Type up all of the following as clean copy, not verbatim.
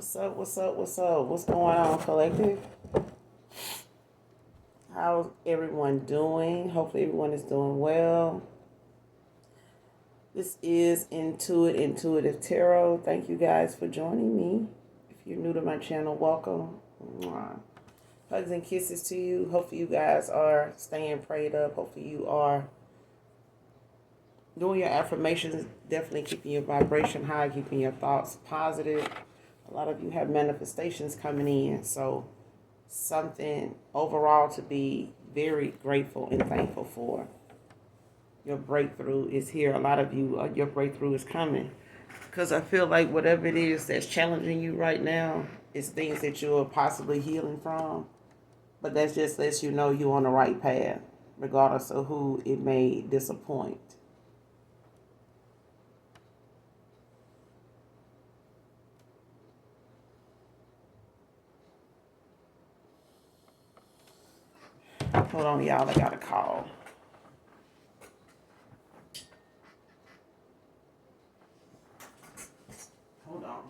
What's up? What's up? What's up? What's going on, collective? How's everyone doing? Hopefully, everyone is doing well. This is Intuitive Tarot. Thank you guys for joining me. If you're new to my channel, welcome. Mwah. Hugs and kisses to you. Hopefully, you guys are staying prayed up. Hopefully, you are doing your affirmations, definitely keeping your vibration high, keeping your thoughts positive. A lot of you have manifestations coming in, so something overall to be very grateful and thankful for. Your breakthrough is here. A lot of you, your breakthrough is coming. Because I feel like whatever it is that's challenging you right now is things that you're possibly healing from. But that just lets you know you're on the right path, regardless of who it may disappoint. Hold on, y'all. I got a call. Hold on.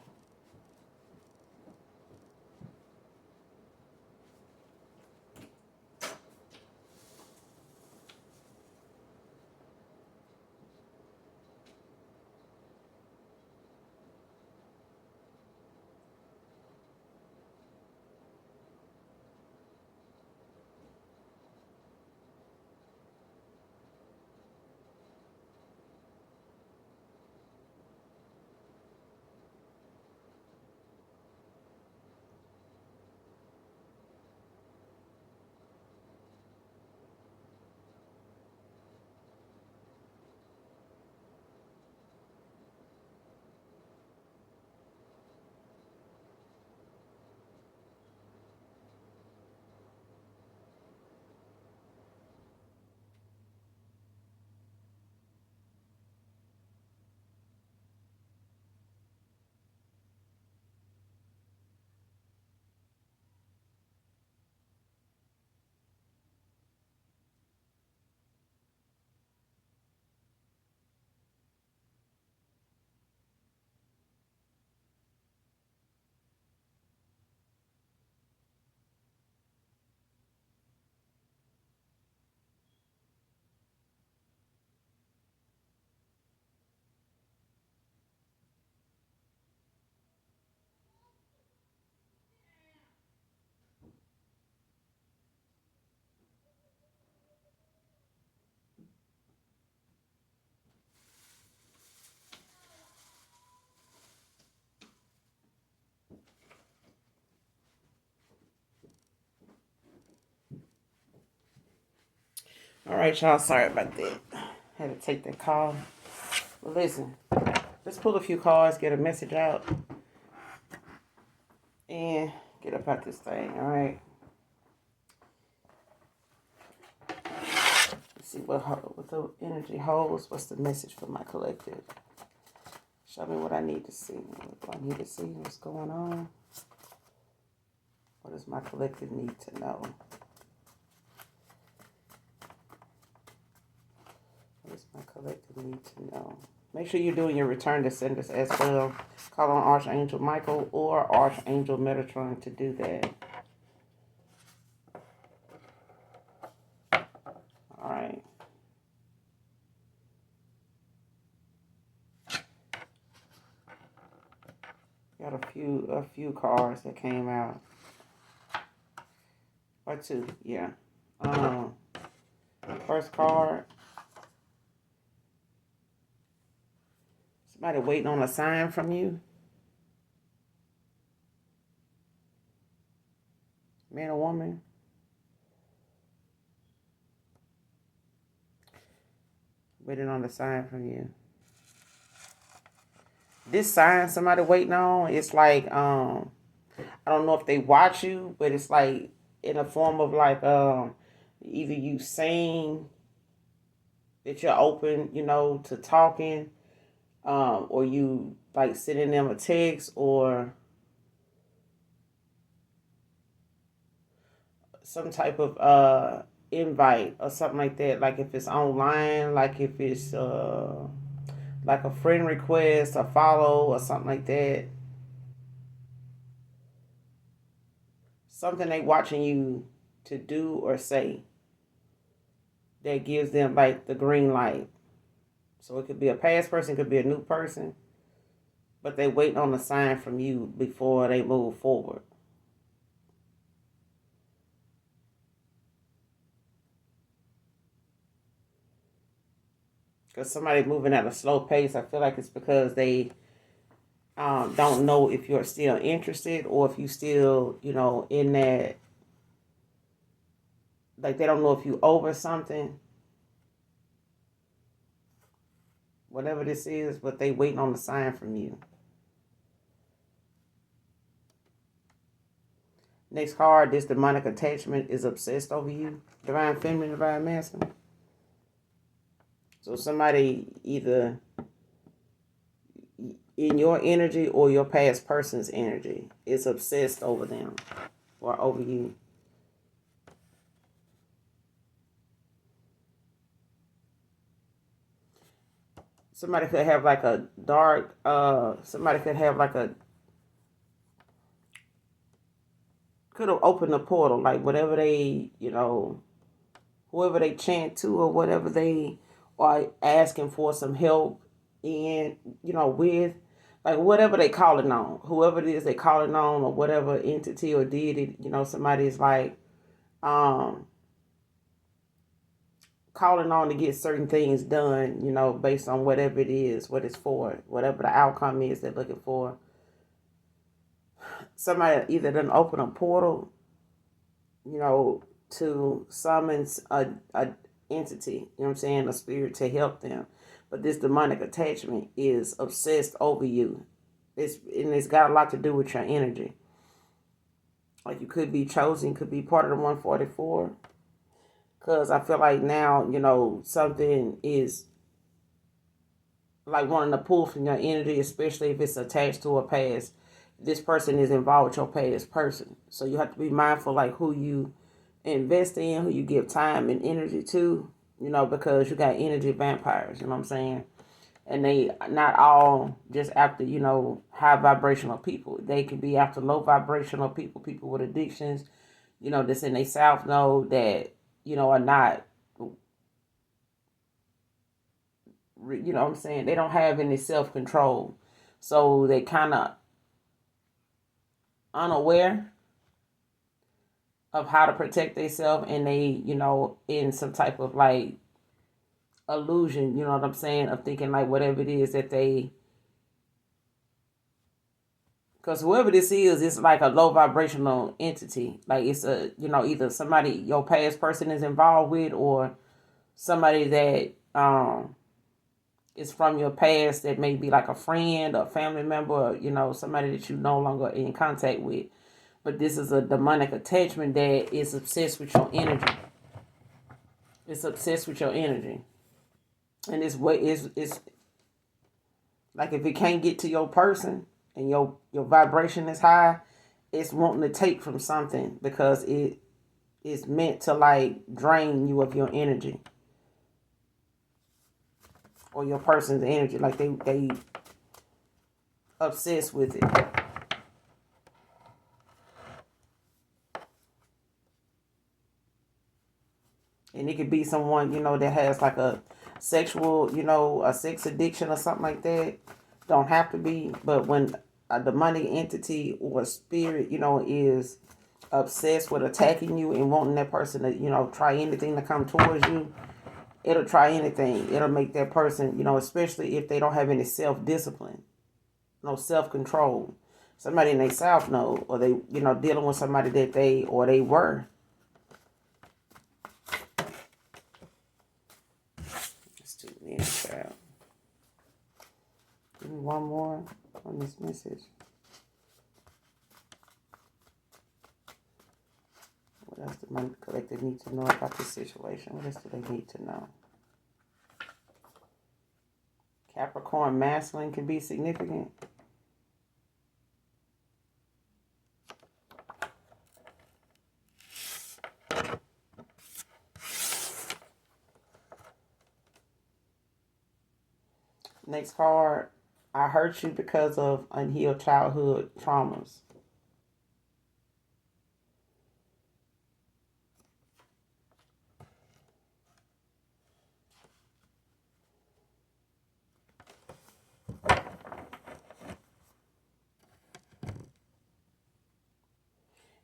All right, y'all. Sorry about that. Had to take that call. Well, listen. Let's pull a few cards, get a message out, and get up out this thing. All right. Let's see what the energy holds. What's the message for my collective? Show me what I need to see. What do I need to see? What's going on? What does my collective need to know? What does my collective need to know? Make sure you're doing your return to senders as well. Call on Archangel Michael or Archangel Metatron to do that. All right. Got a few cards that came out. Or two, yeah. First card. Somebody waiting on a sign from you. Man or woman. Waiting on a sign from you. This sign somebody waiting on, it's like, I don't know if they watch you, but it's like in a form of like, either you saying that you're open, to talking, or you like sending them a text or some type of invite or something like that. Like if it's online, like if it's like a friend request, a follow or something like that. something they watching you to do or say that gives them like the green light. So it could be a past person, it could be a new person, but they waiting on a sign from you before they move forward. Because somebody moving at a slow pace, I feel like it's because they don't know if you're still interested or if you still, in that, like they don't know if you over something, whatever this is, but they waiting on the sign from you. Next card, this demonic attachment is obsessed over you. Divine feminine, divine masculine. So somebody either in your energy or your past person's energy is obsessed over them or over you. Somebody could have like a dark, somebody could have like could have opened a portal, like whatever they, whoever they chant to or whatever they are asking for some help in, with, like whatever they calling on, whoever it is they calling on or whatever entity or deity, somebody's like calling on to get certain things done, based on whatever it is, what it's for, whatever the outcome is they're looking for. Somebody either done open a portal, to summons a entity, a spirit to help them. But this demonic attachment is obsessed over you. It's got a lot to do with your energy. Like you could be chosen, could be part of the 144. Because I feel like now, something is like wanting to pull from your energy, especially if it's attached to a past. This person is involved with your past person. So you have to be mindful like who you invest in, who you give time and energy to, because you got energy vampires, you know what I'm saying? And they not all just after, high vibrational people. They can be after low vibrational people with addictions, that's in their south node that, are not, what I'm saying? They don't have any self-control. So they kind of unaware of how to protect themselves, and they, in some type of like illusion, you know what I'm saying, of thinking like whatever it is that they, because whoever this is, it's like a low vibrational entity. Like it's a, either somebody your past person is involved with, or somebody that is from your past that may be like a friend or family member, or, somebody that you no longer in contact with. But this is a demonic attachment that is obsessed with your energy. It's obsessed with your energy. And it's what is like if it can't get to your person and your vibration is high, it's wanting to take from something because it is meant to like drain you of your energy or your person's energy. Like they obsessed with it. And it could be someone, that has like a sexual, a sex addiction or something like that. Don't have to be, but when a demonic entity or a spirit, is obsessed with attacking you and wanting that person to, try anything to come towards you, it'll try anything. It'll make that person, especially if they don't have any self-discipline, no self-control. Somebody in their south node, or they, dealing with somebody that they were. Child. Give me one more on this message. What else does my collective need to know about this situation? What else do they need to know? Capricorn masculine can be significant. Next card, I hurt you because of unhealed childhood traumas.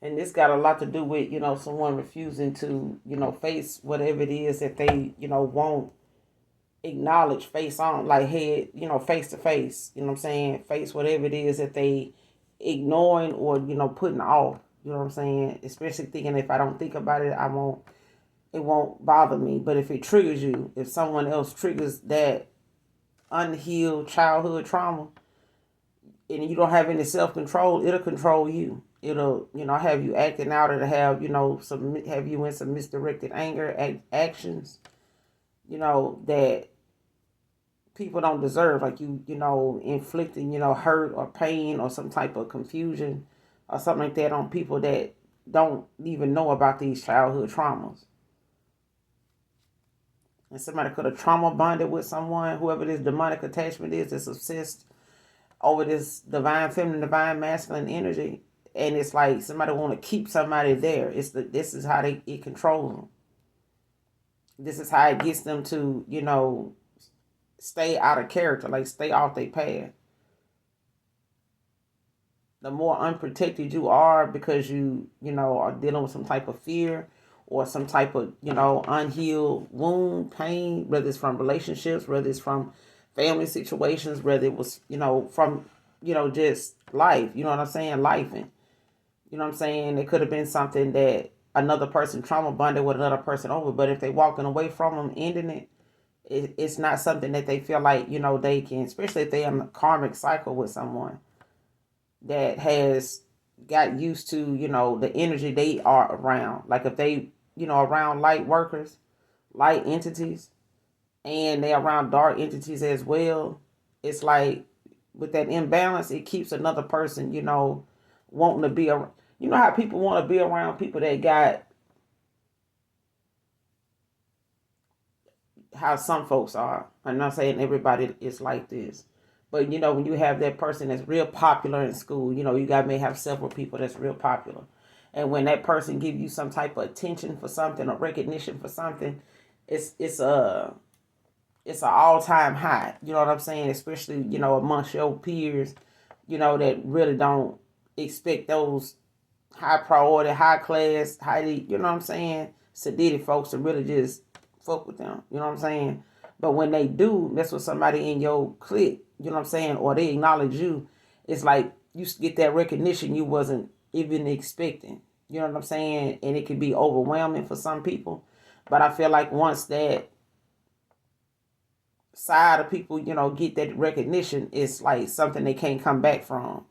And this got a lot to do with, someone refusing to, face whatever it is that they, won't acknowledge face on, like head, face to face, you know what I'm saying? Face whatever it is that they ignoring or, putting off, you know what I'm saying? Especially thinking if I don't think about it, it won't bother me. But if it triggers you, if someone else triggers that unhealed childhood trauma and you don't have any self-control, it'll control you. It'll, have you acting out, or to have, have you in some misdirected anger actions, that people don't deserve, like inflicting, hurt or pain or some type of confusion or something like that on people that don't even know about these childhood traumas. And somebody could have trauma bonded with someone, whoever this demonic attachment is, that's obsessed over this divine feminine, divine masculine energy. And it's like somebody want to keep somebody there. This is how it controls them. This is how it gets them to, stay out of character, like stay off their path. The more unprotected you are because you are dealing with some type of fear or some type of, unhealed wound, pain, whether it's from relationships, whether it's from family situations, whether it was, from, just life, you know what I'm saying? Life. And, you know what I'm saying? It could have been something that another person trauma bonded with another person over, but if they walking away from them, ending it's not something that they feel like, they can, especially if they're in a karmic cycle with someone that has got used to, the energy they are around. Like if they, around light workers, light entities, and they're around dark entities as well, it's like with that imbalance, it keeps another person, wanting to be around. You know how people want to be around people that got, how some folks are. I'm not saying everybody is like this. But, when you have that person that's real popular in school, may have several people that's real popular. And when that person give you some type of attention for something or recognition for something, it's an all-time high. You know what I'm saying? Especially, amongst your peers, that really don't expect those high priority, high class, highly, you know what I'm saying, sedated folks to really just fuck with them. You know what I'm saying? But when they do mess with somebody in your clique, you know what I'm saying, or they acknowledge you, it's like you get that recognition you wasn't even expecting. You know what I'm saying? And it can be overwhelming for some people. But I feel like once that side of people, get that recognition, it's like something they can't come back from.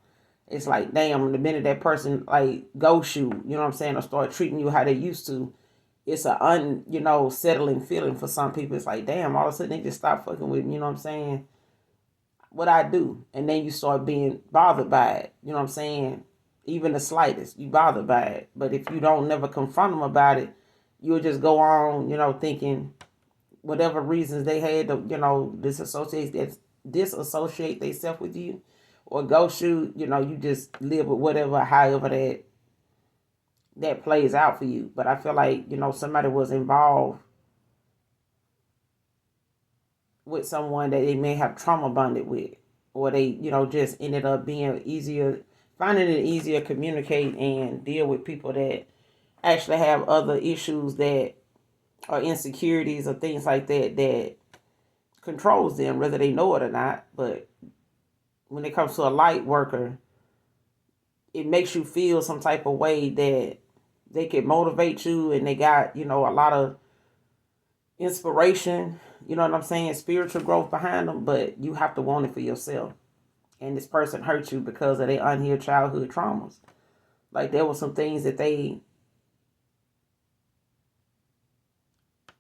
It's like, damn, the minute that person like ghost you, you know what I'm saying, or start treating you how they used to, it's a settling feeling for some people. It's like, damn, all of a sudden they just stop fucking with me, you know what I'm saying? What I do. And then you start being bothered by it, you know what I'm saying? Even the slightest, you bothered by it. But if you don't never confront them about it, you'll just go on, thinking whatever reasons they had to, disassociate themselves with you or ghost you, you just live with whatever, however that plays out for you. But I feel like, somebody was involved with someone that they may have trauma bonded with, or they, just ended up finding it easier to communicate and deal with people that actually have other issues that are insecurities or things like that controls them, whether they know it or not. But when it comes to a light worker, it makes you feel some type of way that they can motivate you, and they got, a lot of inspiration, you know what I'm saying, spiritual growth behind them, but you have to want it for yourself. And this person hurt you because of their unhealed childhood traumas. Like there were some things that they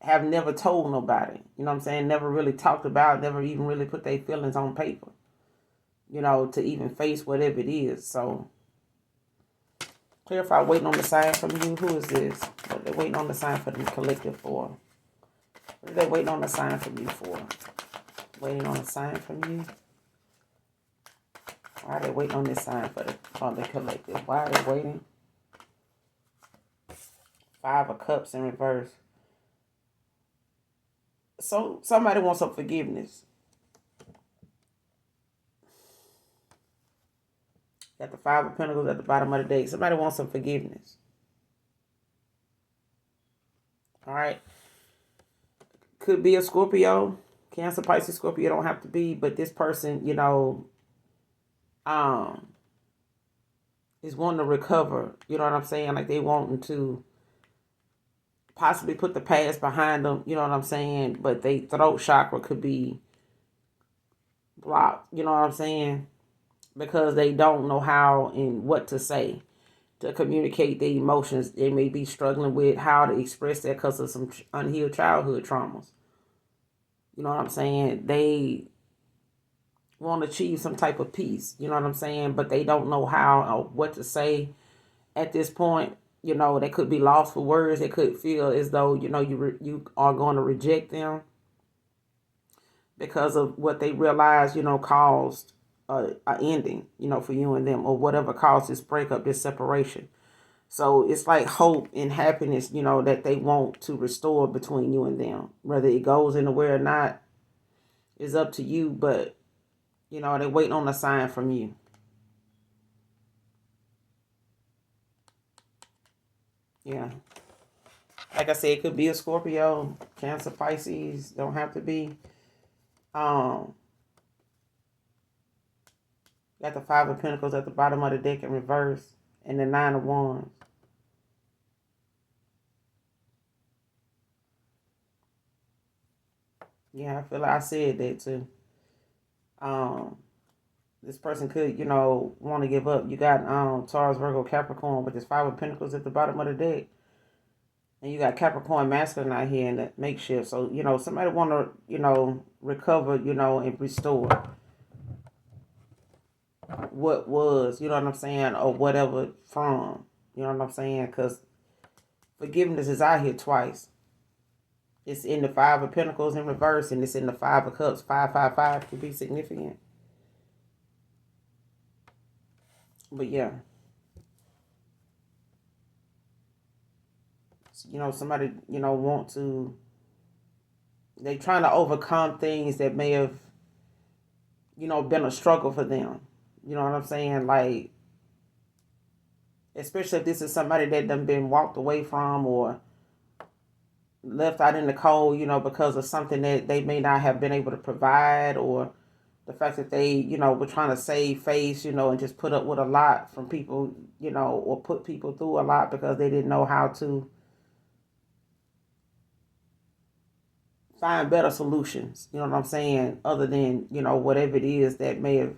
have never told nobody, you know what I'm saying, never really talked about, never even really put their feelings on paper, to even face whatever it is. So clarify, waiting on the sign from you. Who is this? What they're waiting on the sign for the collective for? What are they waiting on the sign from you for? Waiting on a sign from you? Why are they waiting on this sign for the collective? Why are they waiting? 5 of Cups in reverse. So somebody wants some forgiveness. Got the Five of Pentacles at the bottom of the deck. Somebody wants some forgiveness. All right. Could be a Scorpio, Cancer, Pisces, Scorpio. Don't have to be, but this person, is wanting to recover. You know what I'm saying? Like they wanting to possibly put the past behind them. You know what I'm saying? But they throat chakra could be blocked. You know what I'm saying? Because they don't know how and what to say to communicate their emotions. They may be struggling with how to express that because of some unhealed childhood traumas. You know what I'm saying? They want to achieve some type of peace. You know what I'm saying? But they don't know how or what to say at this point. You know, they could be lost for words. They could feel as though, you are going to reject them because of what they realize, caused a ending, for you and them, or whatever caused this breakup, this separation. So it's like hope and happiness, that they want to restore between you and them. Whether it goes anywhere or not is up to you, but, they're waiting on a sign from you. Yeah. Like I said, it could be a Scorpio, Cancer, Pisces. Don't have to be. Got the Five of Pentacles at the bottom of the deck in reverse, and the Nine of Wands. Yeah, I feel like I said that too. This person could, want to give up. You got Taurus, Virgo, Capricorn with this Five of Pentacles at the bottom of the deck. And you got Capricorn masculine out here in the makeshift. So, somebody want to, recover, and restore what was, you know what I'm saying, or whatever from, you know what I'm saying? Because forgiveness is out here twice. It's in the Five of Pentacles in reverse, and it's in the Five of Cups. 555 could be significant. But yeah. Somebody, want to, they trying to overcome things that may have, been a struggle for them. You know what I'm saying? Like, especially if this is somebody that done been walked away from or left out in the cold, because of something that they may not have been able to provide, or the fact that they, were trying to save face, and just put up with a lot from people, or put people through a lot because they didn't know how to find better solutions, you know what I'm saying, other than, whatever it is that may have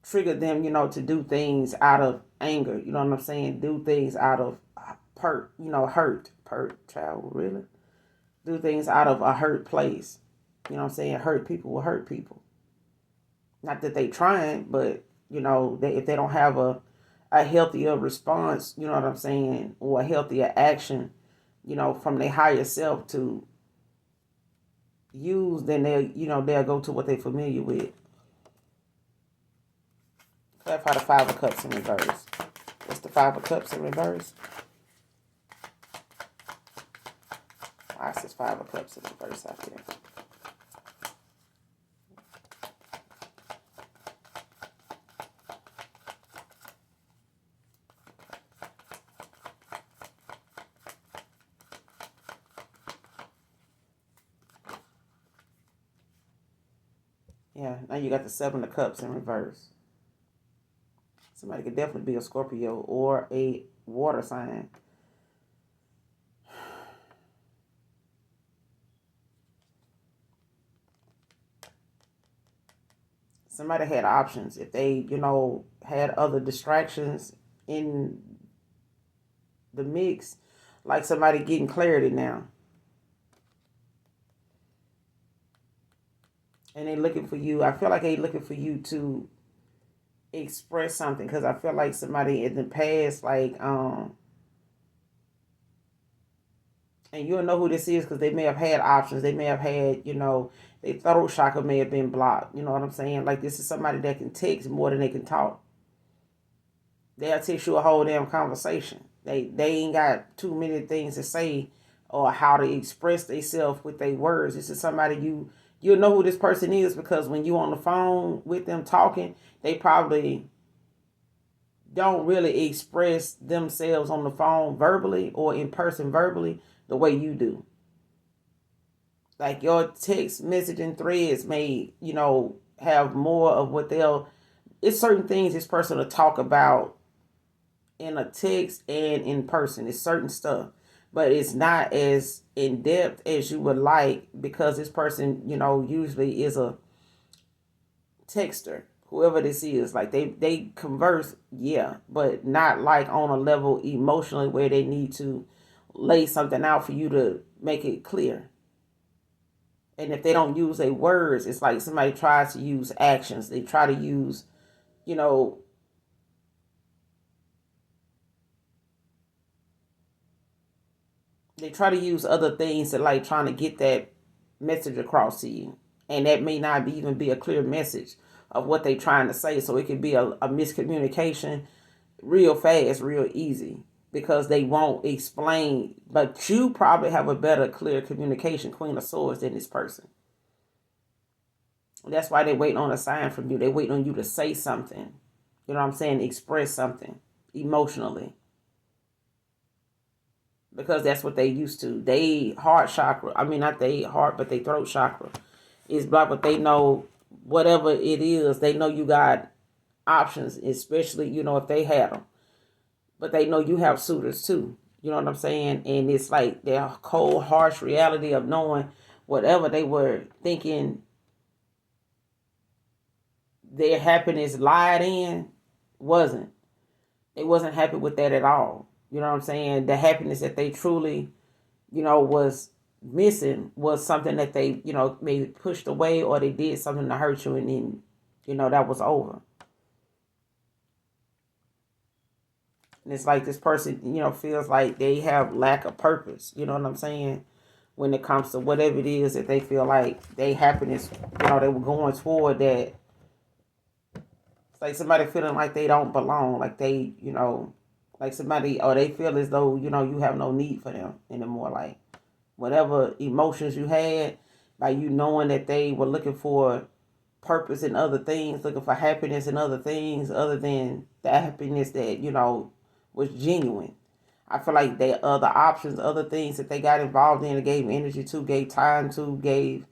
triggered them, to do things out of anger, you know what I'm saying, do things out of hurt, child, really, do things out of a hurt place, you know what I'm saying, hurt people will hurt people. Not that they trying, but, if they don't have a healthier response, you know what I'm saying, or a healthier action, from their higher self to use, then they'll go to what they're familiar with. Clarify the Five of Cups in reverse. What's the Five of Cups in reverse? Why is this Five of Cups in reverse out there? Yeah, now you got the Seven of Cups in reverse. Somebody could definitely be a Scorpio or a water sign. Somebody had options. If they, had other distractions in the mix, like somebody getting clarity now. And they looking for you. I feel like they looking for you to express something, because I feel like somebody in the past, like, and you'll know who this is because they may have had options. They may have had, their throat chakra may have been blocked. You know what I'm saying? Like, this is somebody that can text more than they can talk. They'll text you a whole damn conversation. They ain't got too many things to say or how to express themselves with their words. This is somebody you'll know who this person is, because when you on the phone with them talking, they probably don't really express themselves on the phone verbally or in person verbally the way you do. Like your text messaging threads may, have more of what it's certain things this person will talk about in a text and in person. It's certain stuff. But it's not as in depth as you would like because this person, usually is a texter. Whoever this is, like they converse, yeah, but not like on a level emotionally where they need to lay something out for you to make it clear. And if they don't use their words, it's like somebody tries to use actions. They try to use, you know, they try to use other things to like trying to get that message across to you. And that may not even be a clear message of what they're trying to say. So it could be a miscommunication real fast, real easy because they won't explain. But you probably have a better, clear communication, Queen of Swords, than this person. That's why they waiting on a sign from you. They waiting on you to say something. You know what I'm saying? Express something emotionally. Because that's what they used to. They heart chakra, I mean not they heart, but they throat chakra is blocked, but they know whatever it is, they know you got options, especially, if they had them. But they know you have suitors too. You know what I'm saying? And it's like their cold, harsh reality of knowing whatever they were thinking their happiness lied in wasn't. They wasn't happy with that at all. You know what I'm saying? The happiness that they truly, was missing was something that they, maybe pushed away or they did something to hurt you and then, that was over. And it's like this person, feels like they have lack of purpose. You know what I'm saying? When it comes to whatever it is that they feel like they happiness, they were going toward that. It's like somebody feeling like they don't belong, like they, like somebody, or they feel as though, you have no need for them anymore. Like whatever emotions you had, by you knowing that they were looking for purpose in other things, looking for happiness in other things other than the happiness that, was genuine. I feel like they other options, other things that they got involved in, gave energy to, gave time to, gave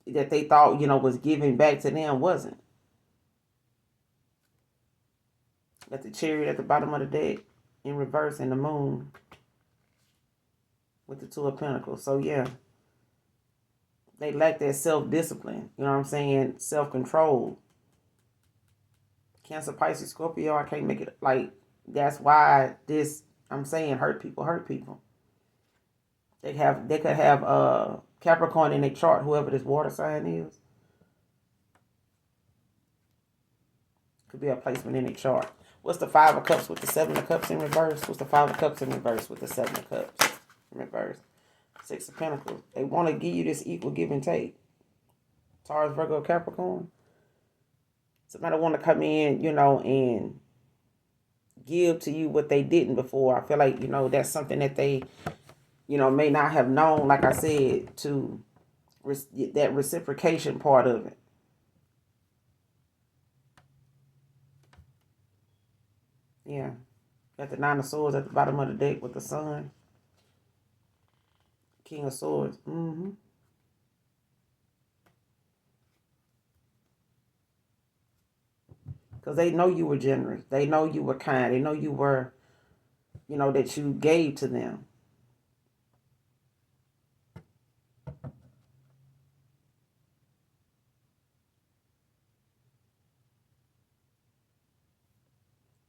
that they thought, was giving back to them wasn't. Got the chariot at the bottom of the deck in reverse and the moon with the two of pentacles. So yeah, they lack that self-discipline. You know what I'm saying? Self-control. Cancer, Pisces, Scorpio, I can't make it like that's why this I'm saying hurt people. They could have Capricorn in their chart, whoever this water sign is. Could be a placement in their chart. What's the Five of Cups with the Seven of Cups in reverse? What's the Five of Cups in reverse with the Seven of Cups in reverse? Six of Pentacles. They want to give you this equal give and take. Taurus, Virgo, Capricorn. Somebody want to come in, and give to you what they didn't before. I feel like, that's something that they, may not have known, like I said, to that reciprocation part of it. Yeah. Got the Nine of Swords at the bottom of the deck with the Sun. King of Swords. Mm-hmm. Because they know you were generous. They know you were kind. They know you were, that you gave to them.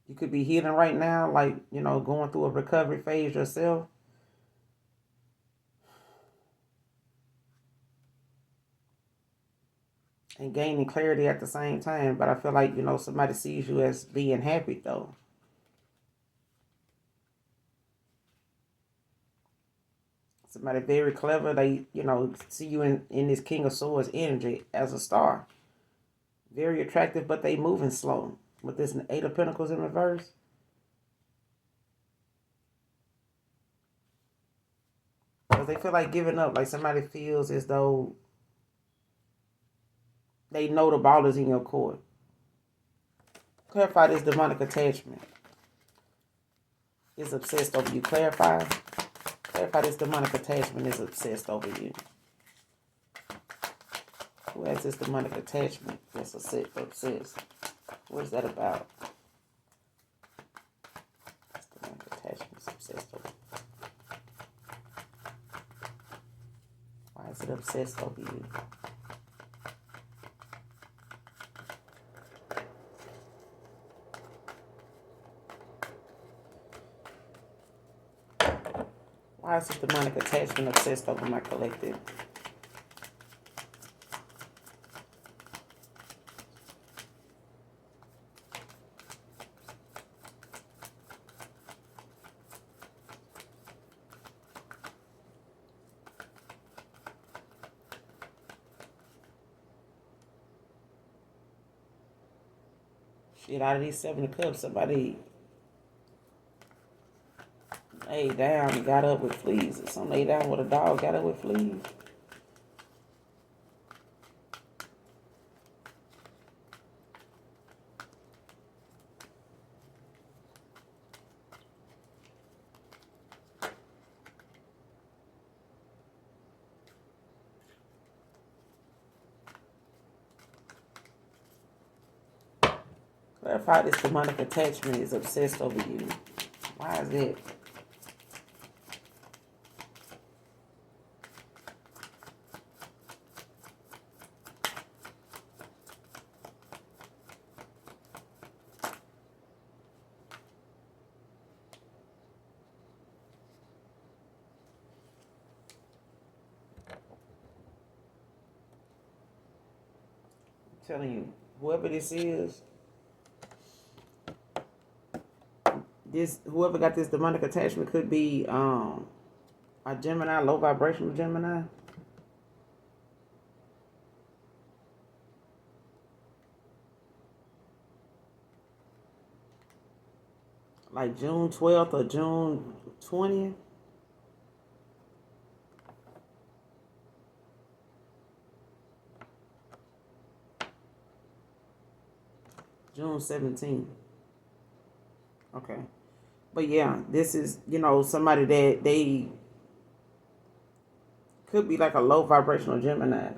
You could be healing right now, like, going through a recovery phase yourself. And gaining clarity at the same time. But I feel like, somebody sees you as being happy, though. Somebody very clever. They, see you in this King of Swords energy as a star. Very attractive, but they moving slow. With this Eight of Pentacles in reverse. Because they feel like giving up. Like somebody feels as though they know the ball is in your court. Clarify this demonic attachment. is obsessed over you. Clarify. Clarify this demonic attachment is obsessed over you. Who has this demonic attachment that's obsessed? What is that about? This demonic attachment is obsessed over you. Why is it obsessed over you? Why is this demonic attachment obsessed over my collective? Shit, out of these 7 of Cups, somebody laid down and got up with fleas. Or some laid down with a dog, got up with fleas. Clarify this demonic attachment is obsessed over you. Why is it? I'm telling you, whoever this is, whoever got this demonic attachment could be a Gemini, low vibrational Gemini. Like June 12th or June 20th. June 17th. Okay. But yeah, this is, somebody that they could be like a low vibrational Gemini.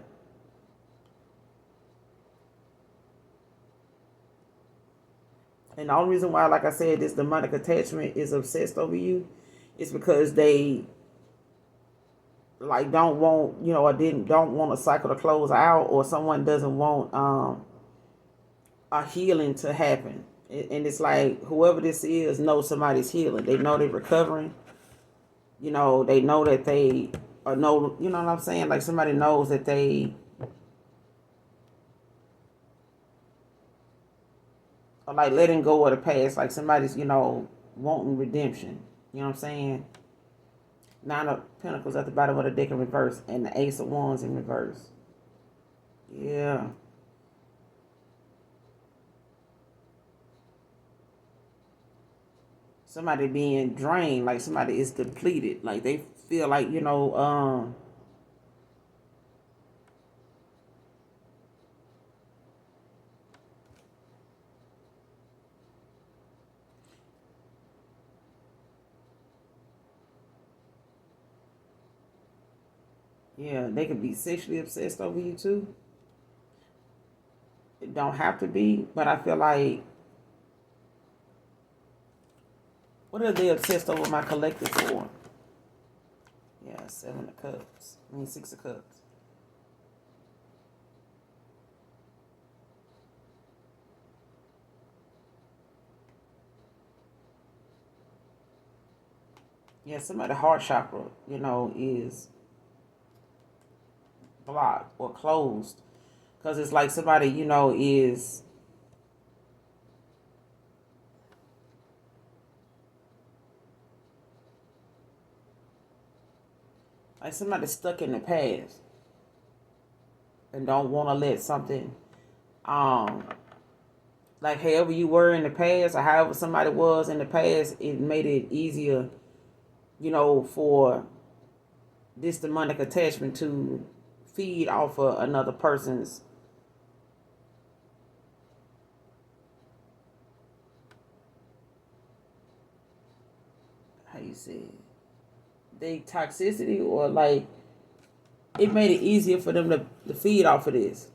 And the only reason why, like I said, this demonic attachment is obsessed over you is because they like don't want, or don't want a cycle to close out, or someone doesn't want a healing to happen. And it's like whoever this is knows somebody's healing. They know they're recovering. They know that they know, you know what I'm saying? Like somebody knows that they are like letting go of the past. Like somebody's, wanting redemption. You know what I'm saying? 9 of Pentacles at the bottom of the deck in reverse, and the Ace of Wands in reverse. Yeah. Somebody being drained, like somebody is depleted, like they feel like, yeah, they could be sexually obsessed over you too. It don't have to be, but I feel like, what are they obsessed over my collective for? Yeah, 7 of Cups. 6 of Cups. Yeah, somebody's heart chakra, is blocked or closed. Because it's like somebody, is like somebody stuck in the past and don't want to let something, like however you were in the past or however somebody was in the past, it made it easier, for this demonic attachment to feed off of another person's how you say it, they toxicity, or like it made it easier for them to feed off of this,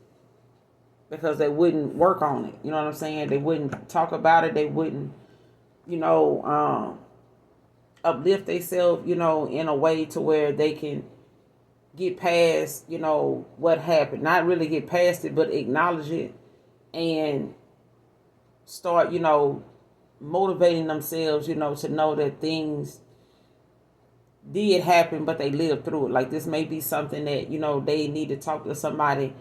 because they wouldn't work on it. You know what I'm saying? They wouldn't talk about it. They wouldn't, you know, uplift themselves, you know, in a way to where they can get past, you know, what happened. Not really get past it, but acknowledge it and start, you know, motivating themselves, you know, to know that things did happen, but they lived through it. Like this may be something that, you know, they need to talk to somebody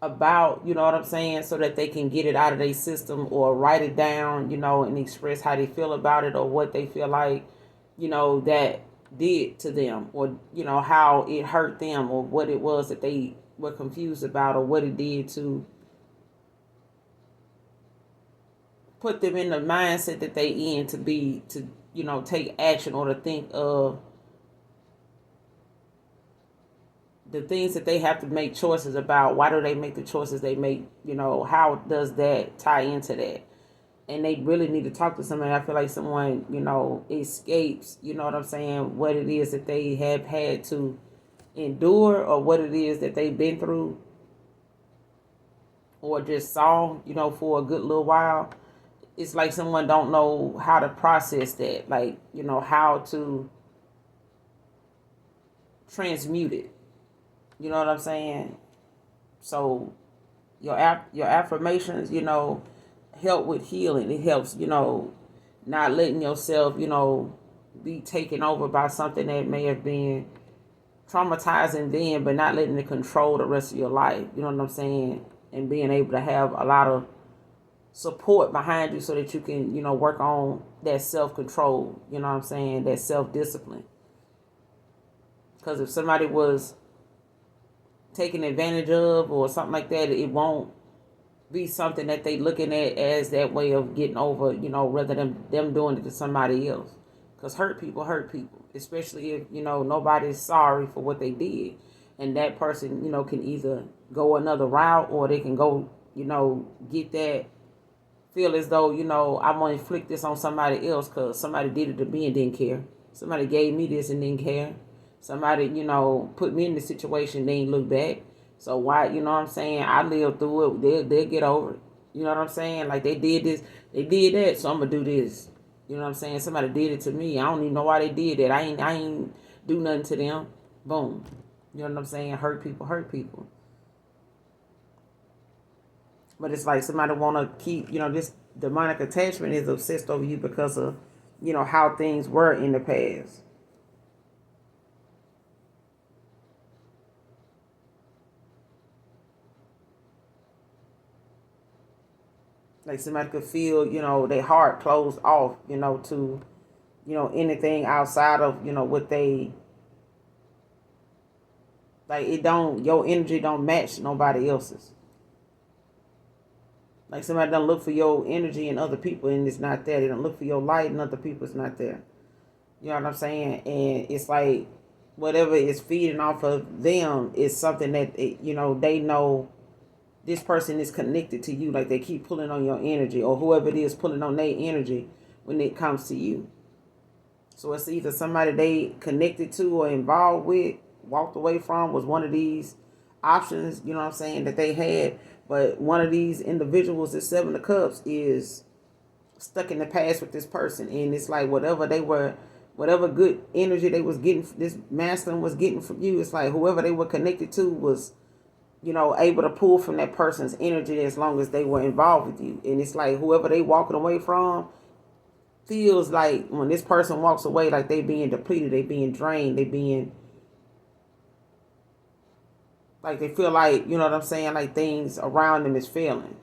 about, you know what I'm saying, so that they can get it out of their system, or write it down, you know, and express how they feel about it, or what they feel like, you know, that did to them, or, you know, how it hurt them, or what it was that they were confused about, or what it did to put them in the mindset that they in to be, to, you know, take action, or to think of the things that they have to make choices about. Why do they make the choices they make? You know, how does that tie into that? And they really need to talk to somebody. I feel like someone, you know, escapes, you know what I'm saying, what it is that they have had to endure, or what it is that they've been through, or just saw, you know, for a good little while. It's like someone don't know how to process that, like, you know, how to transmute it. You know what I'm saying? So your affirmations, you know, help with healing. It helps, you know, not letting yourself, you know, be taken over by something that may have been traumatizing then, but not letting it control the rest of your life. You know what I'm saying? And being able to have a lot of support behind you so that you can, you know, work on that self-control. You know what I'm saying? That self-discipline. Because if somebody was taken advantage of or something like that, it won't be something that they looking at as that way of getting over, you know, rather than them doing it to somebody else. Because hurt people, especially if, you know, nobody's sorry for what they did. And that person, you know, can either go another route, or they can go, you know, get that, feel as though, you know, I'm going to inflict this on somebody else because somebody did it to me and didn't care. Somebody gave me this and didn't care. Somebody, you know, put me in the situation, they ain't look back. So why, you know what I'm saying? I lived through it. They'll get over it. You know what I'm saying? Like they did this, they did that, so I'm gonna do this. You know what I'm saying? Somebody did it to me. I don't even know why they did that. I ain't do nothing to them. Boom. You know what I'm saying? Hurt people, hurt people. But it's like somebody wanna keep, you know, this demonic attachment is obsessed over you because of, you know, how things were in the past. Like somebody could feel, you know, their heart closed off, you know, to, you know, anything outside of, you know, what they, like it don't, your energy don't match nobody else's. Like somebody don't look for your energy in other people and it's not there. They don't look for your light in other people, it's not there. You know what I'm saying? And it's like whatever is feeding off of them is something that, you know, they know this person is connected to you. Like they keep pulling on your energy, or whoever it is pulling on their energy when it comes to you. So it's either somebody they connected to or involved with, walked away from, was one of these options, you know what I'm saying, that they had. But one of these individuals, the Seven of Cups, is stuck in the past with this person. And it's like whatever they were, whatever good energy they was getting, this masculine was getting from you, it's like whoever they were connected to was, you know, able to pull from that person's energy as long as they were involved with you. And it's like whoever they walking away from feels like when this person walks away, like they being depleted, they being drained, they being, like they feel like, you know what I'm saying, like things around them is failing.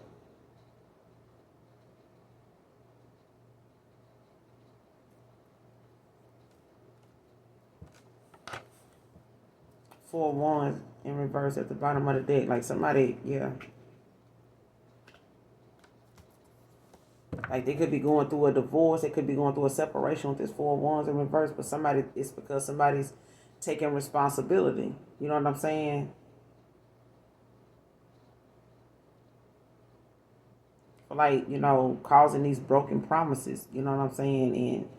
Four wands in reverse at the bottom of the deck. Like somebody, yeah. Like they could be going through a divorce. They could be going through a separation with this four wands in reverse. But somebody, it's because somebody's taking responsibility. You know what I'm saying? For like, you know, causing these broken promises. You know what I'm saying? And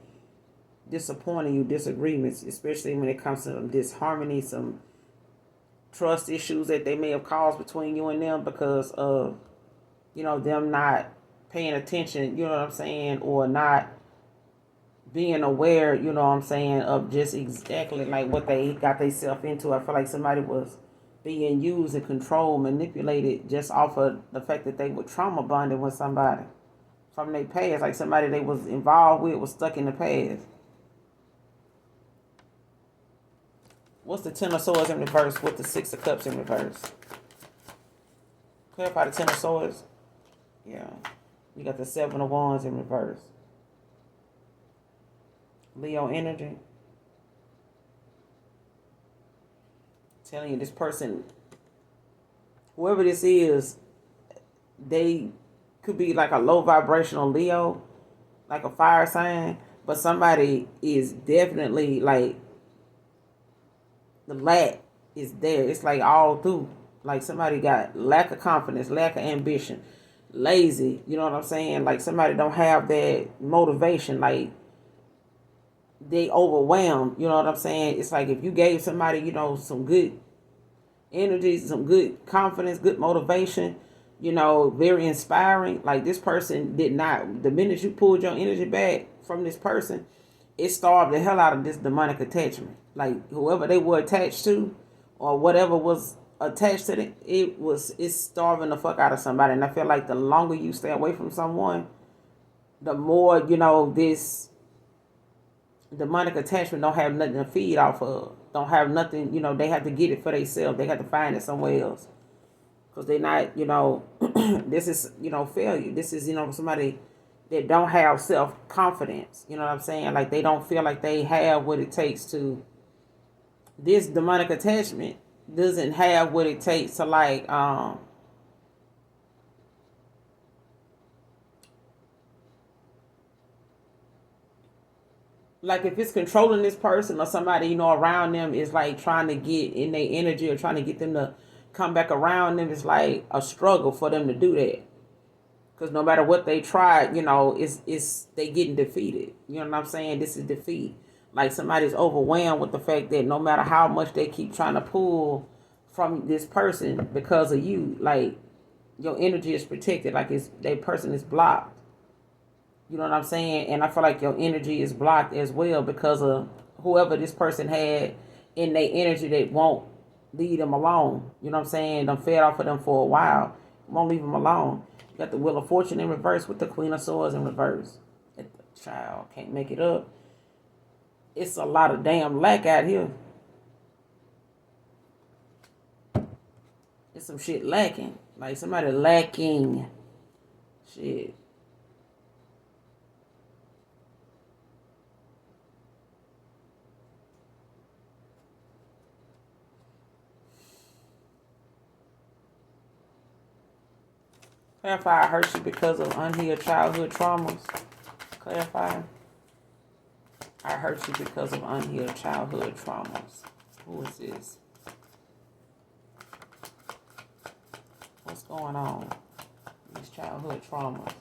disappointing you, disagreements, especially when it comes to disharmony, some trust issues that they may have caused between you and them because of, them not paying attention, you know what I'm saying, or not being aware, you know what I'm saying, of just exactly like what they got themselves into. I feel like somebody was being used and controlled, manipulated just off of the fact that they were trauma bonded with somebody from their past, like somebody they was involved with was stuck in the past. What's the Ten of Swords in reverse with the Six of Cups in reverse? Clarify the Ten of Swords. Yeah. You got the Seven of Wands in reverse. Leo energy. Telling you, this person, whoever this is, they could be like a low vibrational Leo, like a fire sign, but somebody is definitely like, the lack is there. It's like all through. Like somebody got lack of confidence, lack of ambition, lazy. You know what I'm saying? Like somebody don't have that motivation. Like they overwhelmed. You know what I'm saying? It's like if you gave somebody, some good energy, some good confidence, good motivation, very inspiring. Like this person did not. The minute you pulled your energy back from this person, it starved the hell out of this demonic attachment. Like whoever they were attached to, or whatever was attached to it, it's starving the fuck out of somebody. And I feel like the longer you stay away from someone, the more this demonic attachment don't have nothing to feed off of. Don't have nothing. They have to get it for themselves. They have to find it somewhere else because they're not. This is failure. This is somebody that don't have self-confidence. You know what I'm saying? Like they don't feel like they have what it takes to. This demonic attachment doesn't have what it takes to like if it's controlling this person or somebody around them is like trying to get in their energy or trying to get them to come back around them, it's like a struggle for them to do that. Because no matter what they try, it's they getting defeated. You know what I'm saying? This is defeat. Like somebody's overwhelmed with the fact that no matter how much they keep trying to pull from this person because of you, like your energy is protected. Like that person is blocked. You know what I'm saying? And I feel like your energy is blocked as well because of whoever this person had in their energy that won't leave them alone. You know what I'm saying? Them fed off of them for a while. Won't leave them alone. You got the Wheel of Fortune in reverse with the Queen of Swords in reverse. Child, can't make it up. It's a lot of damn lack out here. It's some shit lacking. Like somebody lacking shit. Clarify, I hurt you because of unhealed childhood traumas. Clarify. I hurt you because of unhealed childhood traumas. Who is this? What's going on? These childhood traumas.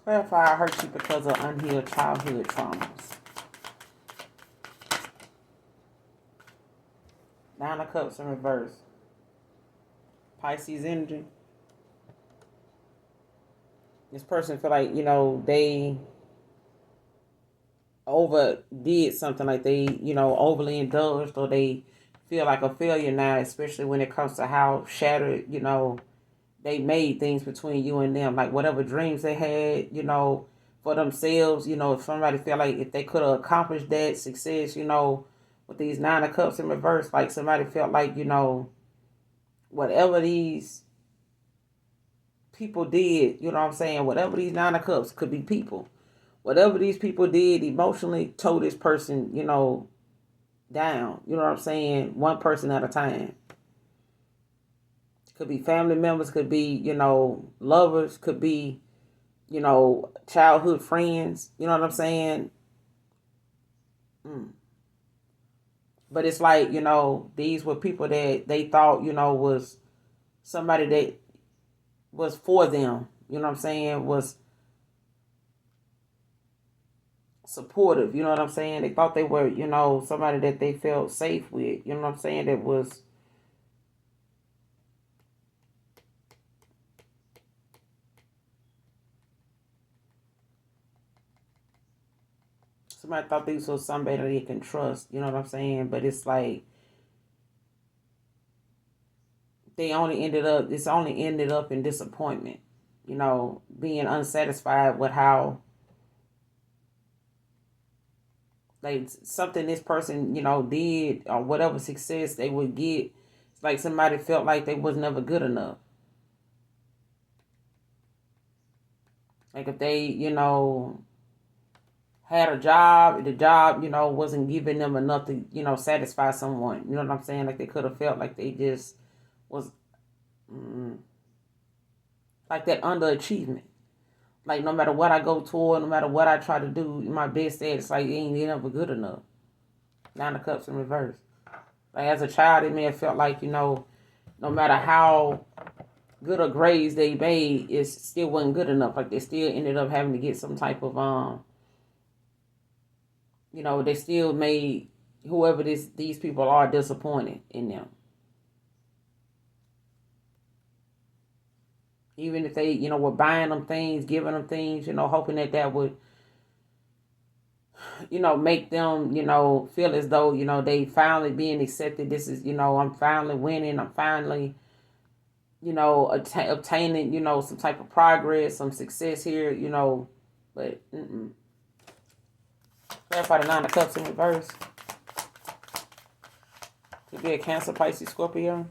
Clarify, I hurt you because of unhealed childhood traumas. Nine of Cups in reverse. Pisces energy. This person feel like, they overdid something, like they, overly indulged, or they feel like a failure now, especially when it comes to how shattered, they made things between you and them, like whatever dreams they had, for themselves. If somebody felt like if they could have accomplished that success, with these Nine of Cups in reverse, like somebody felt like, whatever these people did, you know what I'm saying? Whatever these Nine of Cups could be people. Whatever these people did emotionally tore this person, down. You know what I'm saying? One person at a time. Could be family members, could be, lovers, could be, childhood friends. You know what I'm saying? Mm. But it's like, these were people that they thought, was somebody that was for them. You know what I'm saying? Was supportive. You know what I'm saying? They thought they were, somebody that they felt safe with. You know what I'm saying? That was somebody thought these was somebody they can trust. You know what I'm saying? But it's like it's only ended up in disappointment. Being unsatisfied with how like something this person, did or whatever success they would get. It's like somebody felt like they was never good enough. Like if they, had a job, the job, wasn't giving them enough to, satisfy someone. You know what I'm saying? Like they could have felt like they just was like that underachievement. Like no matter what I go toward, no matter what I try to do, my best at, it's like it ain't never good enough. Nine of Cups in reverse. Like as a child, it may have felt like, no matter how good or grades they made, it still wasn't good enough. Like they still ended up having to get some type of they still made whoever these people are disappointed in them. Even if they, were buying them things, giving them things, hoping that would, make them, feel as though, they finally being accepted. This is, I'm finally winning. I'm finally, obtaining, some type of progress, some success here, but clarify the Nine of Cups in reverse. Could be a Cancer, Pisces, Scorpio.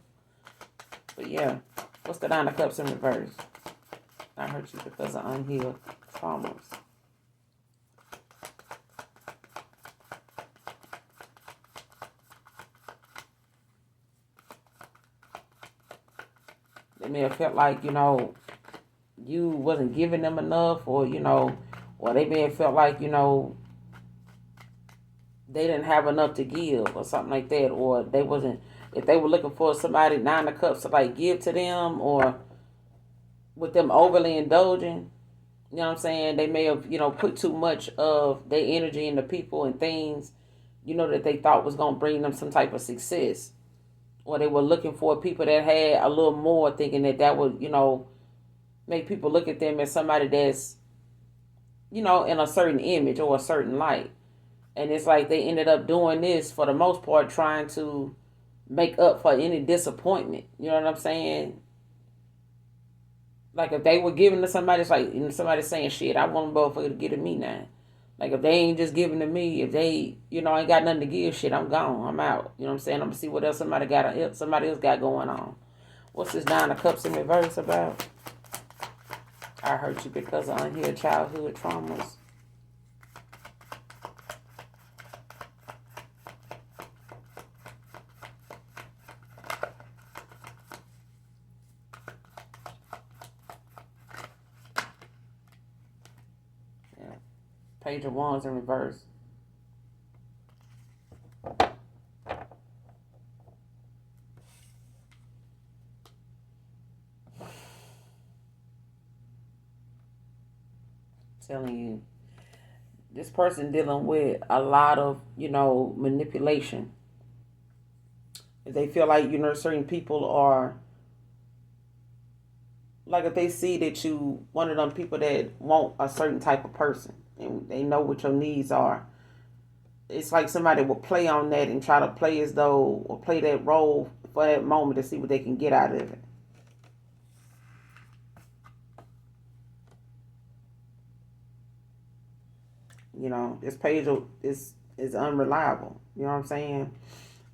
But yeah, what's the Nine of Cups in reverse? I hurt you because of unhealed traumas. They may have felt like, you wasn't giving them enough, or, or they may have felt like, they didn't have enough to give or something like that, or they wasn't, if they were looking for somebody, Nine of Cups, to like give to them, or with them overly indulging, you know what I'm saying, they may have, put too much of their energy into people and things, that they thought was going to bring them some type of success. Or they were looking for people that had a little more, thinking that would, make people look at them as somebody that's, in a certain image or a certain light. And it's like they ended up doing this for the most part, trying to make up for any disappointment. You know what I'm saying? Like if they were giving to somebody, it's like somebody saying, shit, I want them motherfucker to give to me now. Like if they ain't just giving to me, if they, ain't got nothing to give, shit, I'm gone. I'm out. You know what I'm saying? I'm gonna see what else somebody else got going on. What's this Nine of Cups in reverse about? I hurt you because of unhealed childhood traumas. Yeah. Page of Wands in reverse. Telling you, this person dealing with a lot of, manipulation. If they feel like, certain people are, like if they see that you one of them people that want a certain type of person and they know what your needs are, it's like somebody will play on that and try to play as though, or play that role for that moment to see what they can get out of it. This page is unreliable. You know what I'm saying?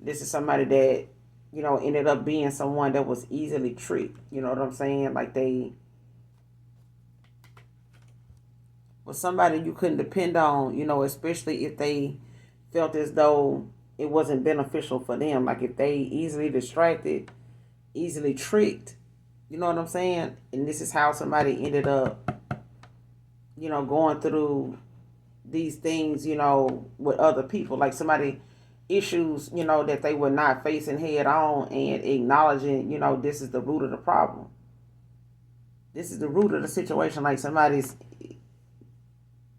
This is somebody that, ended up being someone that was easily tricked. You know what I'm saying? Like they was somebody you couldn't depend on, especially if they felt as though it wasn't beneficial for them. Like if they easily distracted, easily tricked, you know what I'm saying? And this is how somebody ended up, going through these things, with other people. Like somebody issues, that they were not facing head on and acknowledging, this is the root of the problem. This is the root of the situation. Like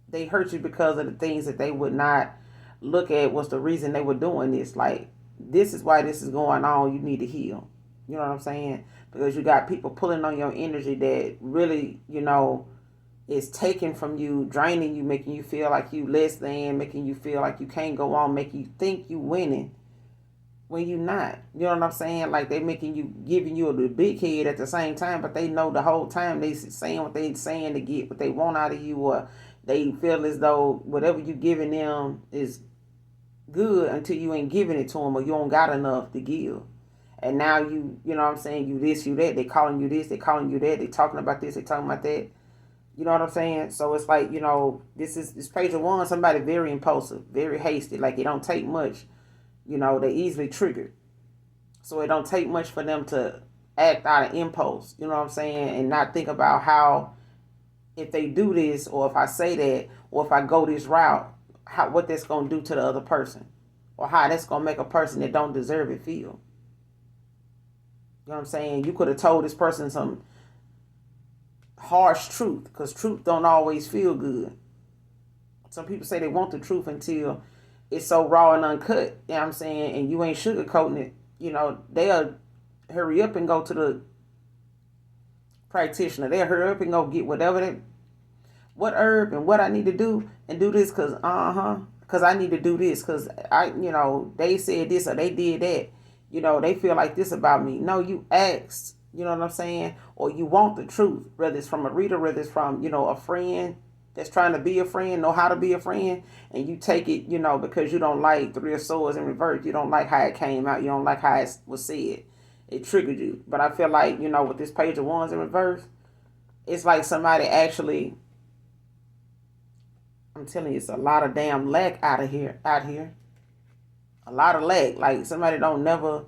they hurt you because of the things that they would not look at was the reason they were doing this. Like, this is why this is going on. You need to heal. You know what I'm saying? Because you got people pulling on your energy that really, is taken from you, draining you, making you feel like you less than, making you feel like you can't go on, making you think you winning when you not. You know what I'm saying? Like they making you, giving you a big head at the same time, but they know the whole time they saying what they saying to get what they want out of you, or they feel as though whatever you giving them is good until you ain't giving it to them, or you don't got enough to give. And now you know what I'm saying, you this, you that, they calling you this, they calling you that, they talking about this, they talking about that. You know what I'm saying? So it's like, this page of one, somebody very impulsive, very hasty. Like it don't take much. They easily triggered. So it don't take much for them to act out of impulse. You know what I'm saying? And not think about how, if they do this, or if I say that, or if I go this route, what that's going to do to the other person. Or how that's going to make a person that don't deserve it feel. You know what I'm saying? You could have told this person some harsh truth, because truth don't always feel good. Some people say they want the truth until it's so raw and uncut, you know what I'm saying, and you ain't sugarcoating it. They'll hurry up and go to the practitioner. They'll hurry up and go get what herb and what I need to do, and do this because I need to do this because they said this or they did that. They feel like this about me. No, you asked. You know what I'm saying? Or you want the truth, whether it's from a reader, whether it's from, a friend that's trying to be a friend, know how to be a friend, and you take it, because you don't like Three of Swords in reverse. You don't like how it came out. You don't like how it was said. It triggered you. But I feel like, with this Page of Wands in reverse, it's like somebody actually, I'm telling you, it's a lot of damn lack out here. A lot of lack. Like somebody don't never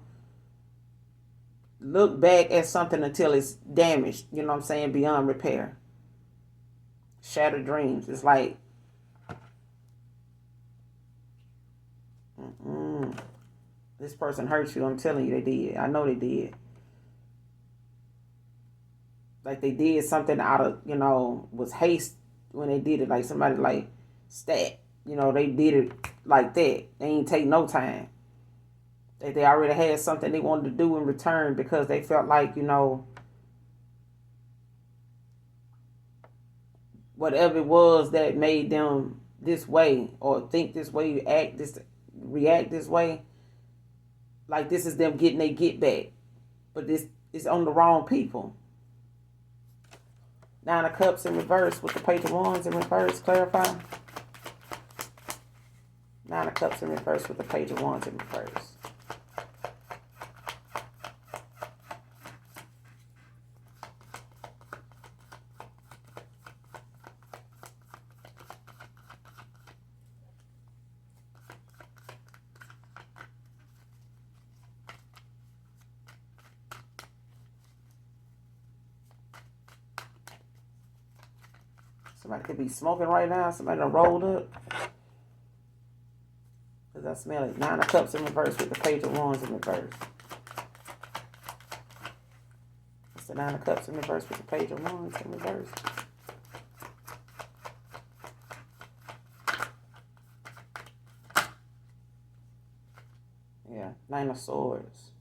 look back at something until it's damaged, you know what I'm saying, beyond repair. Shattered dreams. It's like, this person hurt you. I'm telling you, they did. I know they did. Like they did something out of, was haste when they did it. Like somebody like stat. They did it like that. They ain't take no time. They already had something they wanted to do in return because they felt like, whatever it was that made them this way or think this way, react this way, like this is them getting their get back. But this is on the wrong people. Nine of Cups in reverse with the Page of Wands in reverse. Clarify. Nine of Cups in reverse with the Page of Wands in reverse. Somebody could be smoking right now. Somebody done rolled up. Because I smell it. Nine of Cups in reverse with the Page of Wands in reverse. It's the Nine of Cups in reverse with the Page of Wands in reverse. Yeah, Nine of Swords.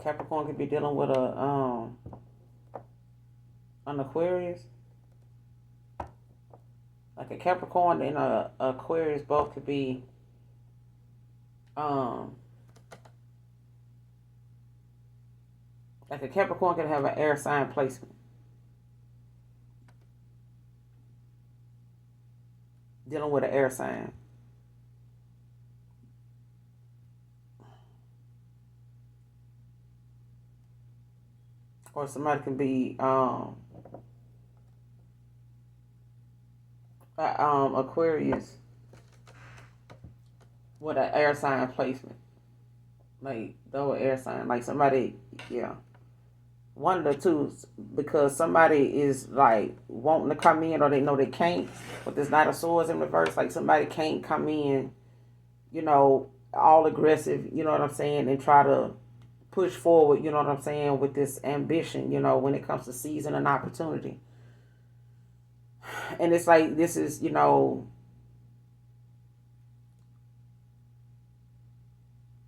Capricorn could be dealing with an Aquarius. Like a Capricorn and a Aquarius both could be like a Capricorn could have an air sign placement. dealing with an air sign. Or somebody can be Aquarius with an air sign placement. Like double air sign. Like somebody, yeah. One of the two, because somebody is like wanting to come in or they know they can't, but there's not a swords in reverse. Like somebody can't come in, all aggressive, you know what I'm saying, and try to push forward, you know what I'm saying, with this ambition, when it comes to seizing an opportunity. And it's like this is,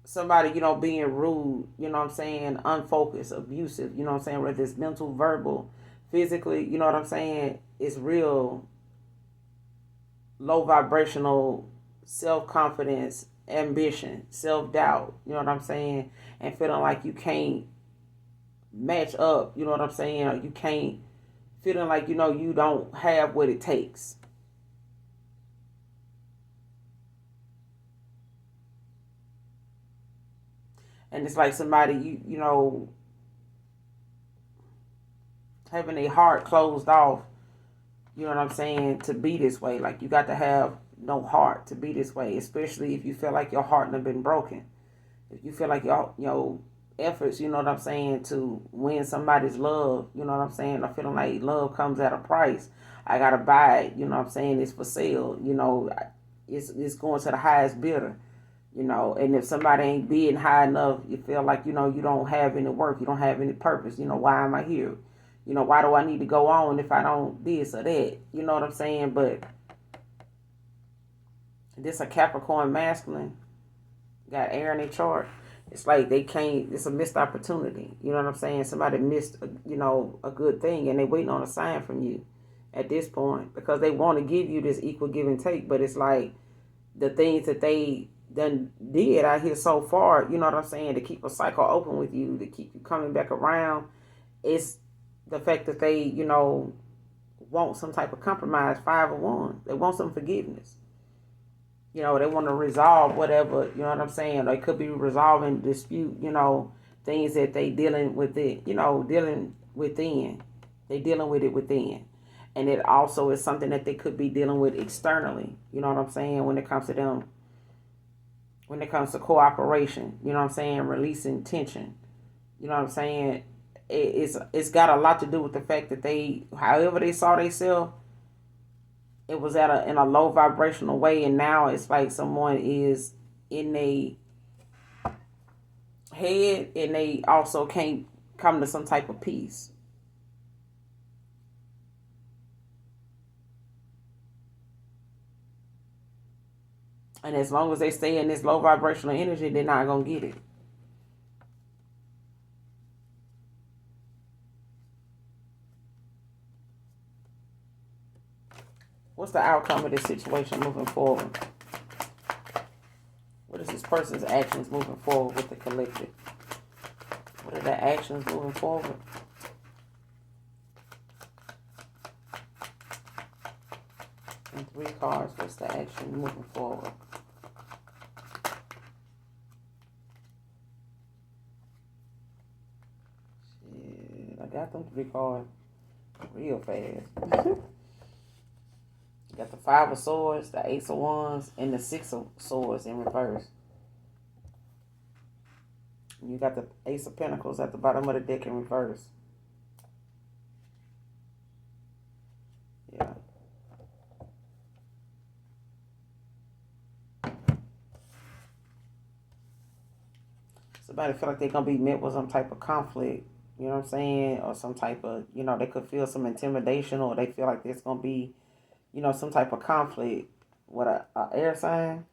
somebody, being rude, you know what I'm saying, unfocused, abusive, you know what I'm saying, whether it's mental, verbal, physically, you know what I'm saying, it's real low vibrational self confidence, ambition, self doubt, you know what I'm saying, and feeling like you can't match up, you know what I'm saying, or you can't, feeling like, you don't have what it takes. And it's like somebody, having a heart closed off, you know what I'm saying, to be this way. Like you got to have no heart to be this way, especially if you feel like your heart has been broken. If you feel like your efforts, you know what I'm saying, to win somebody's love, you know what I'm saying, or feeling like love comes at a price. I gotta buy it, you know what I'm saying, it's for sale, it's going to the highest bidder. And if somebody ain't bidding high enough, you feel like, you don't have any work, you don't have any purpose. Why am I here? Why do I need to go on if I don't this or that? You know what I'm saying? But this a Capricorn masculine, got air in their chart. It's like they can't, it's a missed opportunity. You know what I'm saying? Somebody missed, a good thing and they waiting on a sign from you at this point because they want to give you this equal give and take. But it's like the things that they done did out here so far, you know what I'm saying, to keep a cycle open with you, to keep you coming back around. It's the fact that they, want some type of compromise, 5 of Wands. They want some forgiveness. They want to resolve whatever, you know what I'm saying? They could be resolving dispute, things that they dealing with it, dealing within. They dealing with it within. And it also is something that they could be dealing with externally, you know what I'm saying, when it comes to them, when it comes to cooperation, you know what I'm saying, releasing tension, you know what I'm saying. It's got a lot to do with the fact that they, however they saw themselves, it was in a low vibrational way, and now it's like someone is in a head, and they also can't come to some type of peace. And as long as they stay in this low vibrational energy, they're not gonna get it. What's the outcome of this situation moving forward? What is this person's actions moving forward with the collective? What are the actions moving forward? And 3 cards, what's the action moving forward? Shit, I got them 3 cards real fast. You got the 5 of Swords, the Ace of Wands, and the 6 of Swords in reverse. You got the Ace of Pentacles at the bottom of the deck in reverse. Yeah. Somebody feel like they're going to be met with some type of conflict, you know what I'm saying? Or some type of, they could feel some intimidation, or they feel like there's going to be, some type of conflict with a air sign.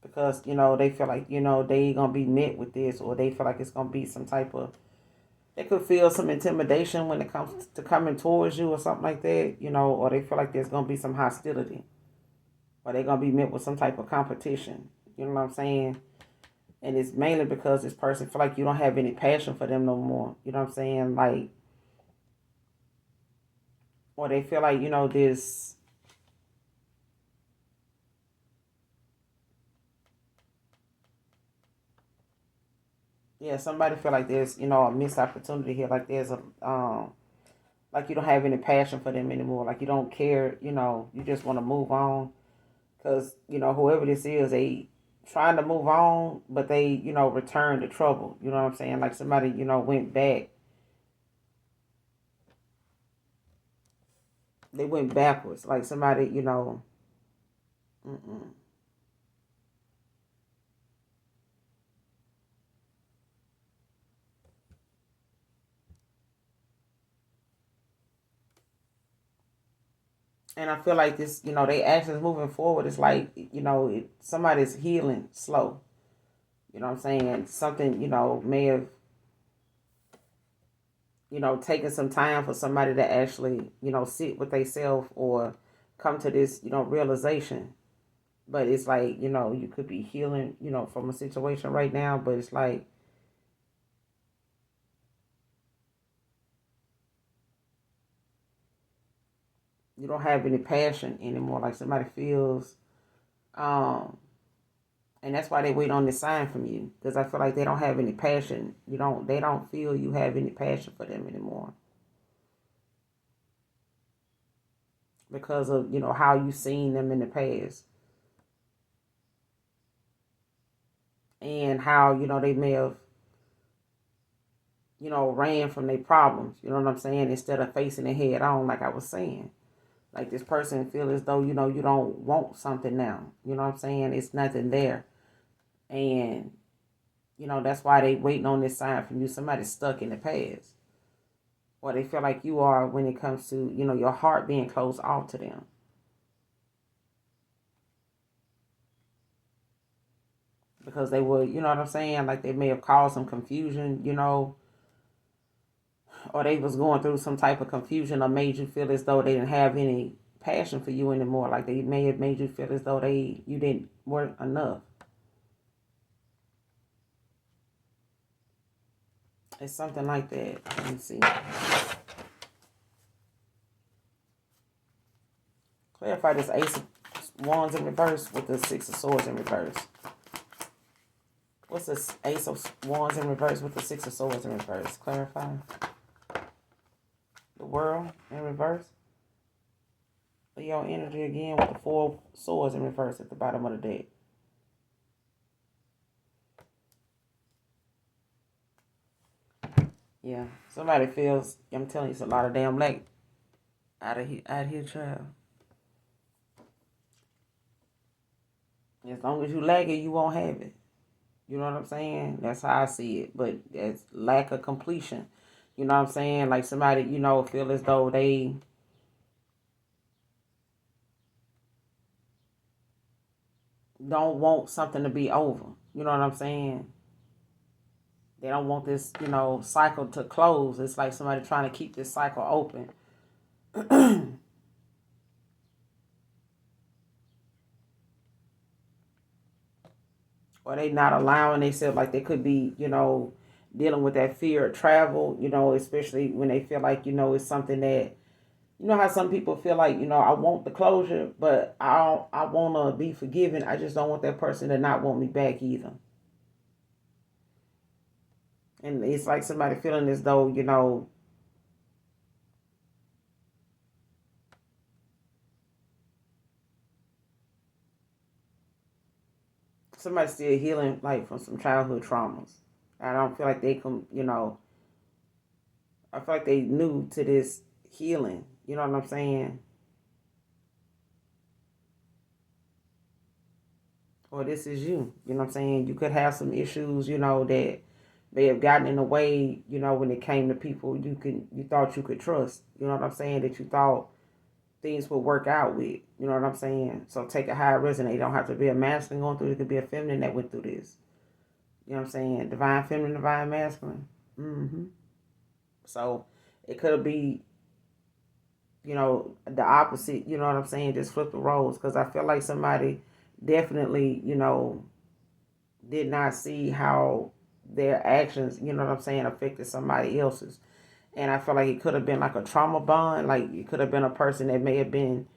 Because, they feel like, they going to be met with this, or they feel like it's going to be some type of, they could feel some intimidation when it comes to coming towards you or something like that, or they feel like there's going to be some hostility, or they're going to be met with some type of competition. You know what I'm saying? And it's mainly because this person feel like you don't have any passion for them no more. You know what I'm saying? Like, or they feel like, this, yeah, somebody feel like there's, a missed opportunity here, like there's a, like you don't have any passion for them anymore, like you don't care, you just want to move on, because, whoever this is, they trying to move on, but they, return to trouble, you know what I'm saying, like somebody, went back, they went backwards, like somebody, mm-mm. And I feel like this, they actions moving forward is like, somebody's healing slow. You know what I'm saying? Something, may have, taken some time for somebody to actually, sit with themselves or come to this, realization. But it's like, you could be healing, from a situation right now, but it's like you don't have any passion anymore. Like somebody feels, um, and that's why they wait on this sign from you, because I feel like they don't have any passion. They don't feel you have any passion for them anymore, because of, how you seen them in the past, and how, they may have, ran from their problems. You know what I'm saying? Instead of facing it head on, like I was saying. Like this person feel as though, you don't want something now. You know what I'm saying? It's nothing there. And, that's why they waiting on this sign from you. Somebody stuck in the past. Or they feel like you are when it comes to, your heart being closed off to them. Because they were, you know what I'm saying? Like they may have caused some confusion, or they was going through some type of confusion, or made you feel as though they didn't have any passion for you anymore. Like they may have made you feel as though you didn't weren't enough. It's something like that. Let me see. Clarify this Ace of Wands in reverse with the Six of Swords in reverse. What's this Ace of Wands in reverse with the Six of Swords in reverse? Clarify. The World in reverse. Leo energy again with the Four Swords in reverse at the bottom of the deck. Yeah, somebody feels, I'm telling you, it's a lot of damn lack out here, child. As long as you lack it, you won't have it. You know what I'm saying? That's how I see it. But it's lack of completion. You know what I'm saying? Like somebody, feel as though they don't want something to be over. You know what I'm saying? They don't want this, cycle to close. It's like somebody trying to keep this cycle open. Or they not allowing themselves, like they could be, dealing with that fear of travel, especially when they feel like, it's something that, how some people feel like, I want the closure, but I want to be forgiven. I just don't want that person to not want me back either. And it's like somebody feeling as though, somebody's still healing like from some childhood traumas. I don't feel like they can, I feel like they new to this healing. You know what I'm saying? Or this is you. You know what I'm saying? You could have some issues, that may have gotten in the way, when it came to people you thought you could trust. You know what I'm saying? That you thought things would work out with. You know what I'm saying? So take it how it resonates. It don't have to be a masculine going through it. It could be a feminine that went through this. You know what I'm saying? Divine feminine, divine masculine. Mm-hmm. So it could be, the opposite. You know what I'm saying? Just flip the roles. Because I feel like somebody definitely, did not see how their actions, you know what I'm saying, affected somebody else's. And I feel like it could have been like a trauma bond. Like it could have been a person that may have been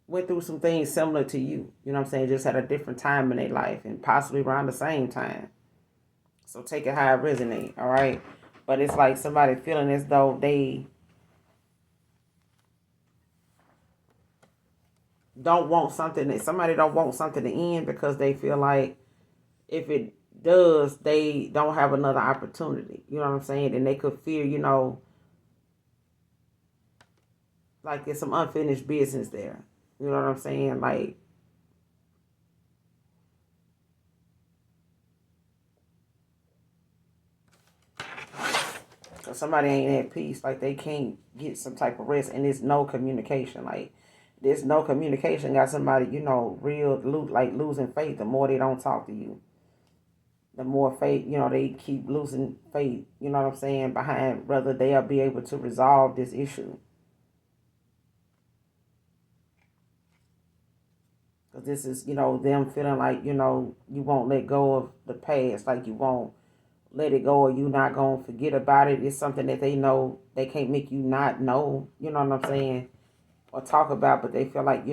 went through some things similar to you. You know what I'm saying? Just had a different time in their life and possibly around the same time. So take it how it resonate, all right? But it's like somebody feeling as though they don't want something that somebody don't want something to end because they feel like if it does, they don't have another opportunity. You know what I'm saying? And they could fear, like there's some unfinished business there. You know what I'm saying? Like so somebody ain't at peace, like they can't get some type of rest, and there's no communication. Like there's no communication. Got somebody, real like losing faith. The more they don't talk to you, the more faith, they keep losing faith. You know what I'm saying? Behind whether they'll be able to resolve this issue. Because this is, them feeling like, you won't let go of the past, like you won't let it go or you not going to forget about it. It's something that they know they can't make you not know, you know what I'm saying, or talk about, but they feel like,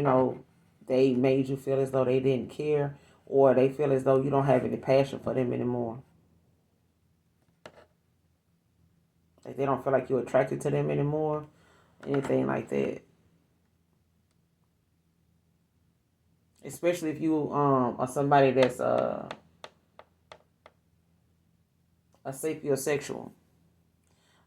they made you feel as though they didn't care, or they feel as though you don't have any passion for them anymore. Like they don't feel like you're attracted to them anymore, anything like that. Especially if you are somebody that's a sapiosexual.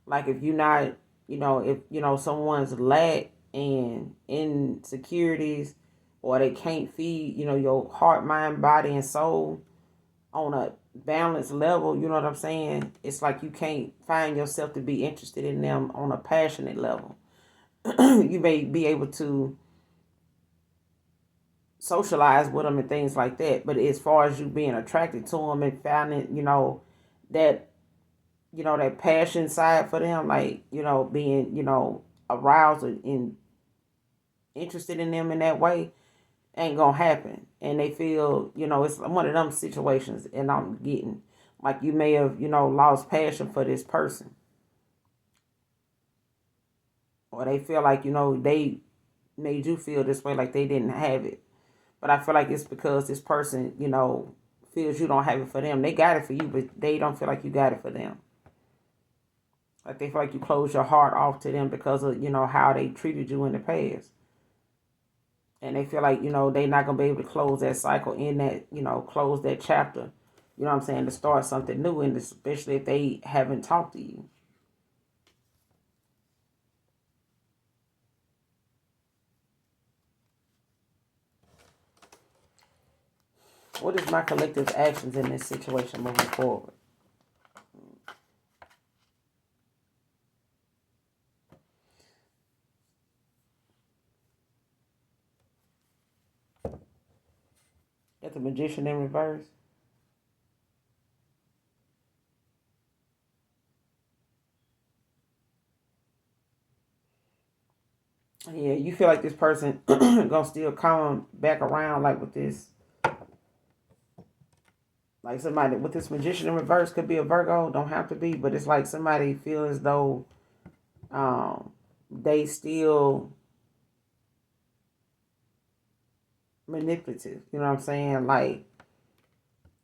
Like if you're not, if someone's lack and insecurities, or they can't feed, your heart, mind, body, and soul on a balanced level, you know what I'm saying? It's like you can't find yourself to be interested in them on a passionate level. You may be able to socialize with them and things like that, but as far as you being attracted to them and finding, that that passion side for them, like, being, aroused and interested in them in that way, ain't gonna happen. And they feel, it's one of them situations, and I'm getting, like you may have, lost passion for this person. Or they feel like, they made you feel this way, like they didn't have it. But I feel like it's because this person, feels you don't have it for them. They got it for you, but they don't feel like you got it for them. Like they feel like you close your heart off to them because of, how they treated you in the past. And they feel like, they're not going to be able to close that cycle in that, close that chapter, you know what I'm saying, to start something new, and especially if they haven't talked to you. What is my collective actions in this situation moving forward? Got the Magician in reverse. Yeah, you feel like this person gonna still come back around, like with this, like somebody with this Magician in reverse. Could be a Virgo, don't have to be, but it's like somebody feel as though they still manipulative. You know what I'm saying? Like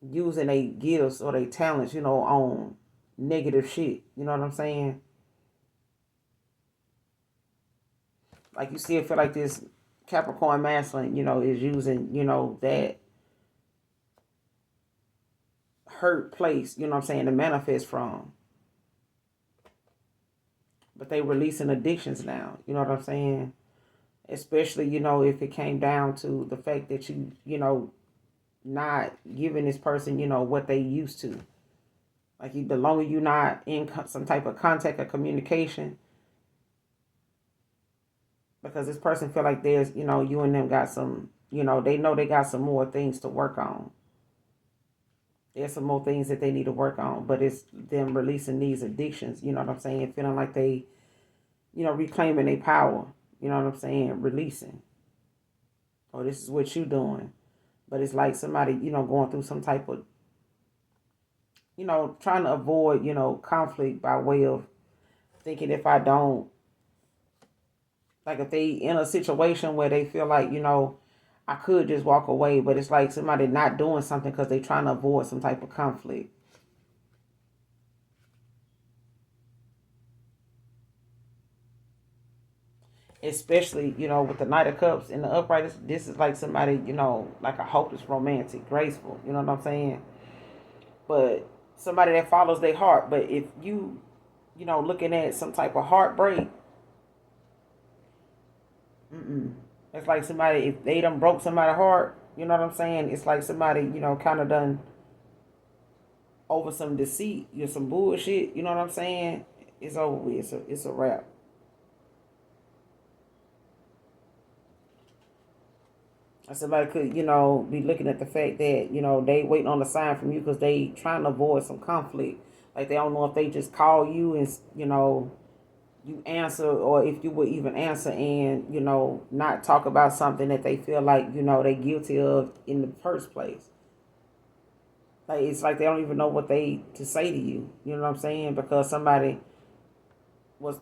using their gifts or their talents, on negative shit. You know what I'm saying? Like you still feel like this Capricorn masculine, is using, that hurt place, you know what I'm saying, to manifest from. But they releasing addictions now, you know what I'm saying? Especially, if it came down to the fact that you not giving this person, what they used to. Like the longer you're not in some type of contact or communication, because this person feel like there's, you and them got some, they know they got some more things to work on. There's some more things that they need to work on, but it's them releasing these addictions, you know what I'm saying? Feeling like they, reclaiming their power, you know what I'm saying? Releasing. Oh, this is what you doing. But it's like somebody, going through some type of, trying to avoid, conflict by way of thinking if I don't, like if they in a situation where they feel like, I could just walk away, but it's like somebody not doing something because they trying to avoid some type of conflict. Especially, with the Knight of Cups and the upright, this is like somebody, like a hopeless romantic, graceful, you know what I'm saying? But somebody that follows their heart. But if looking at some type of heartbreak, it's like somebody, if they done broke somebody's heart, you know what I'm saying? It's like somebody, kind of done over some deceit, some bullshit, you know what I'm saying? It's over with. It's a wrap. Somebody could, be looking at the fact that, they waiting on a sign from you because they trying to avoid some conflict. Like they don't know if they just call you and, you answer, or if you would even answer and, not talk about something that they feel like, they guilty of in the first place. Like it's like they don't even know what they to say to you. You know what I'm saying? Because somebody was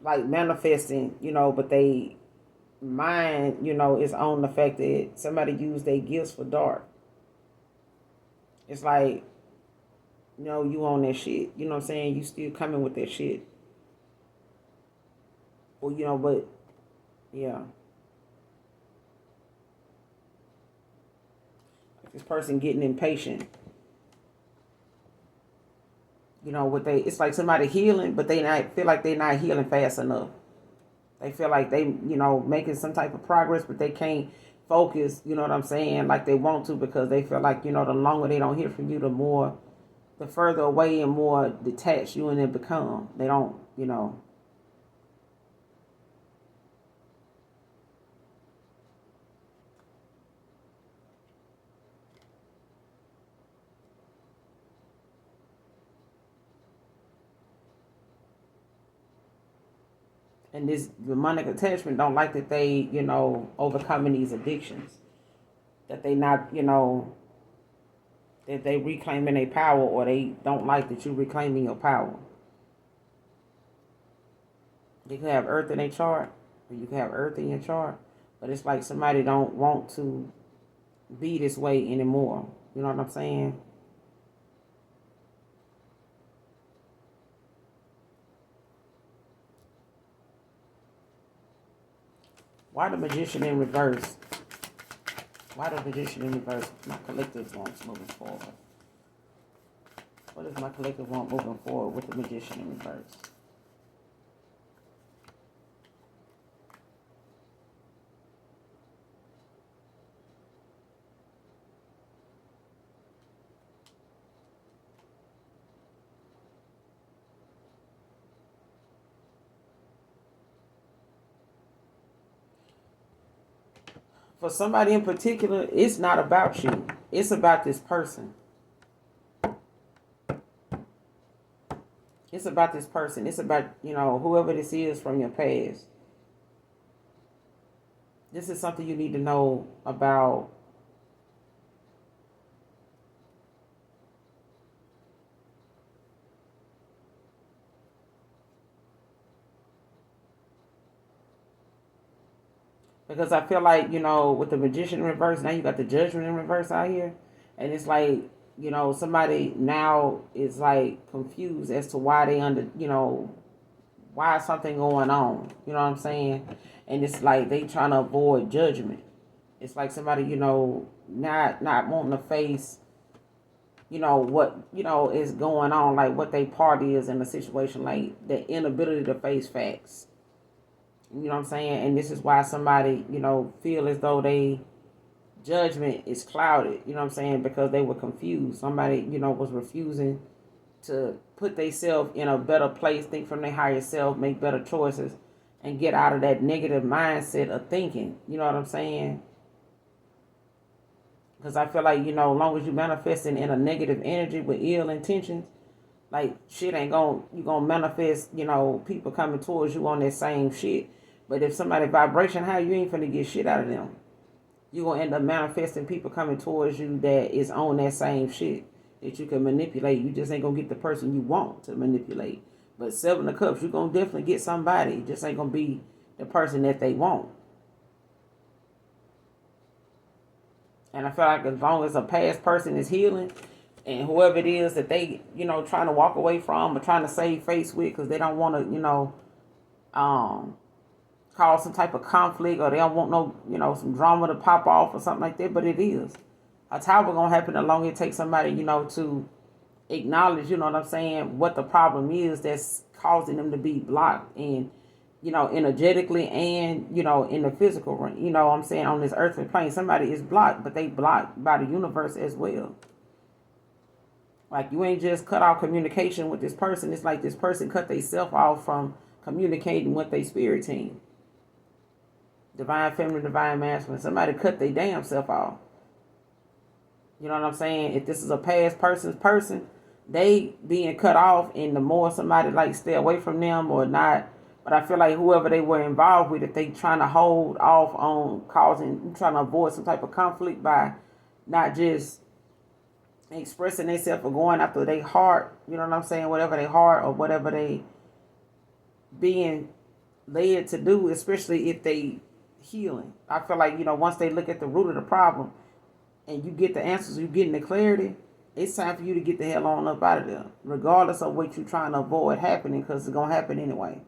like manifesting, but they mind, is on the fact that somebody used their gifts for dark. It's like, you on that shit. You know what I'm saying? You still coming with that shit. Well, but yeah. This person getting impatient. What it's like somebody healing, but they not feel like they're not healing fast enough. They feel like they, making some type of progress, but they can't focus, you know what I'm saying, like they want to, because they feel like, the longer they don't hear from you, the further away and more detached you and it become. They don't, and this demonic attachment don't like that they, overcoming these addictions. That they not, that they reclaiming their power, or they don't like that you reclaiming your power. You can have earth in their chart, or you can have earth in your chart, but it's like somebody don't want to be this way anymore. You know what I'm saying? Why the Magician in reverse? Why the Magician in reverse? My collective wants moving forward. What does my collective want moving forward with the Magician in reverse? For somebody in particular, it's not about you. It's about this person. It's about this person. It's about, whoever this is from your past. This is something you need to know about. Because I feel like, with the Magician in reverse, now you got the Judgment in reverse out here. And it's like, somebody now is like confused as to why they why is something going on. You know what I'm saying? And it's like they trying to avoid judgment. It's like somebody, not wanting to face, what, is going on, like what their part is in the situation, like the inability to face facts. You know what I'm saying? And this is why somebody, feel as though they judgment is clouded, you know what I'm saying? Because they were confused. Somebody, was refusing to put themselves in a better place, think from their higher self, make better choices, and get out of that negative mindset of thinking. You know what I'm saying? Because I feel like, as long as you manifesting in a negative energy with ill intentions, like shit ain't you gonna manifest, people coming towards you on that same shit. But if somebody vibration high, you ain't finna get shit out of them. You gonna end up manifesting people coming towards you that is on that same shit that you can manipulate. You just ain't gonna get the person you want to manipulate. But Seven of Cups, you're going to definitely get somebody. It just ain't going to be the person that they want. And I feel like as long as a past person is healing, and whoever it is that they, trying to walk away from or trying to save face with because they don't want to, cause some type of conflict, or they don't want no, some drama to pop off or something like that. But it is. A tower going to happen as long as it takes somebody, to acknowledge, what I'm saying, what the problem is that's causing them to be blocked, and energetically, and in the physical, what I'm saying, on this earthly plane, somebody is blocked, but they blocked by the universe as well. Like, you ain't just cut off communication with this person. It's like this person cut themselves off from communicating with their spirit team. Divine feminine, divine masculine. Somebody cut their damn self off. You know what I'm saying? If this is a past person's person, they being cut off, and the more somebody like stay away from them or not. But I feel like whoever they were involved with, if they trying to hold off on trying to avoid some type of conflict by not just expressing themselves or going after their heart, you know what I'm saying? Whatever their heart or whatever they being led to do, especially if they healing. I feel like, once they look at the root of the problem and you get the answers, you getting the clarity, it's time for you to get the hell on up out of there, regardless of what you're trying to avoid happening, because it's going to happen anyway.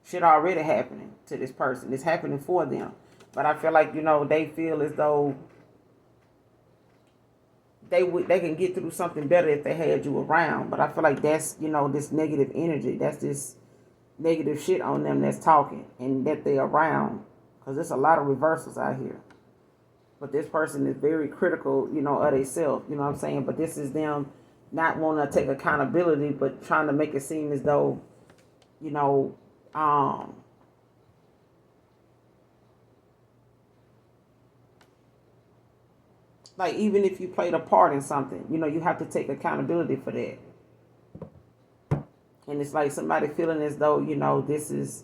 Shit already happening to this person. It's happening for them. But I feel like, they feel as though they can get through something better if they had you around. But I feel like that's, this negative energy. That's this negative shit on them that's talking and that they around. Because there's a lot of reversals out here. But this person is very critical, of themselves. You know what I'm saying? But this is them not wanting to take accountability, but trying to make it seem as though, like, even if you played a part in something, you have to take accountability for that. And it's like somebody feeling as though, this is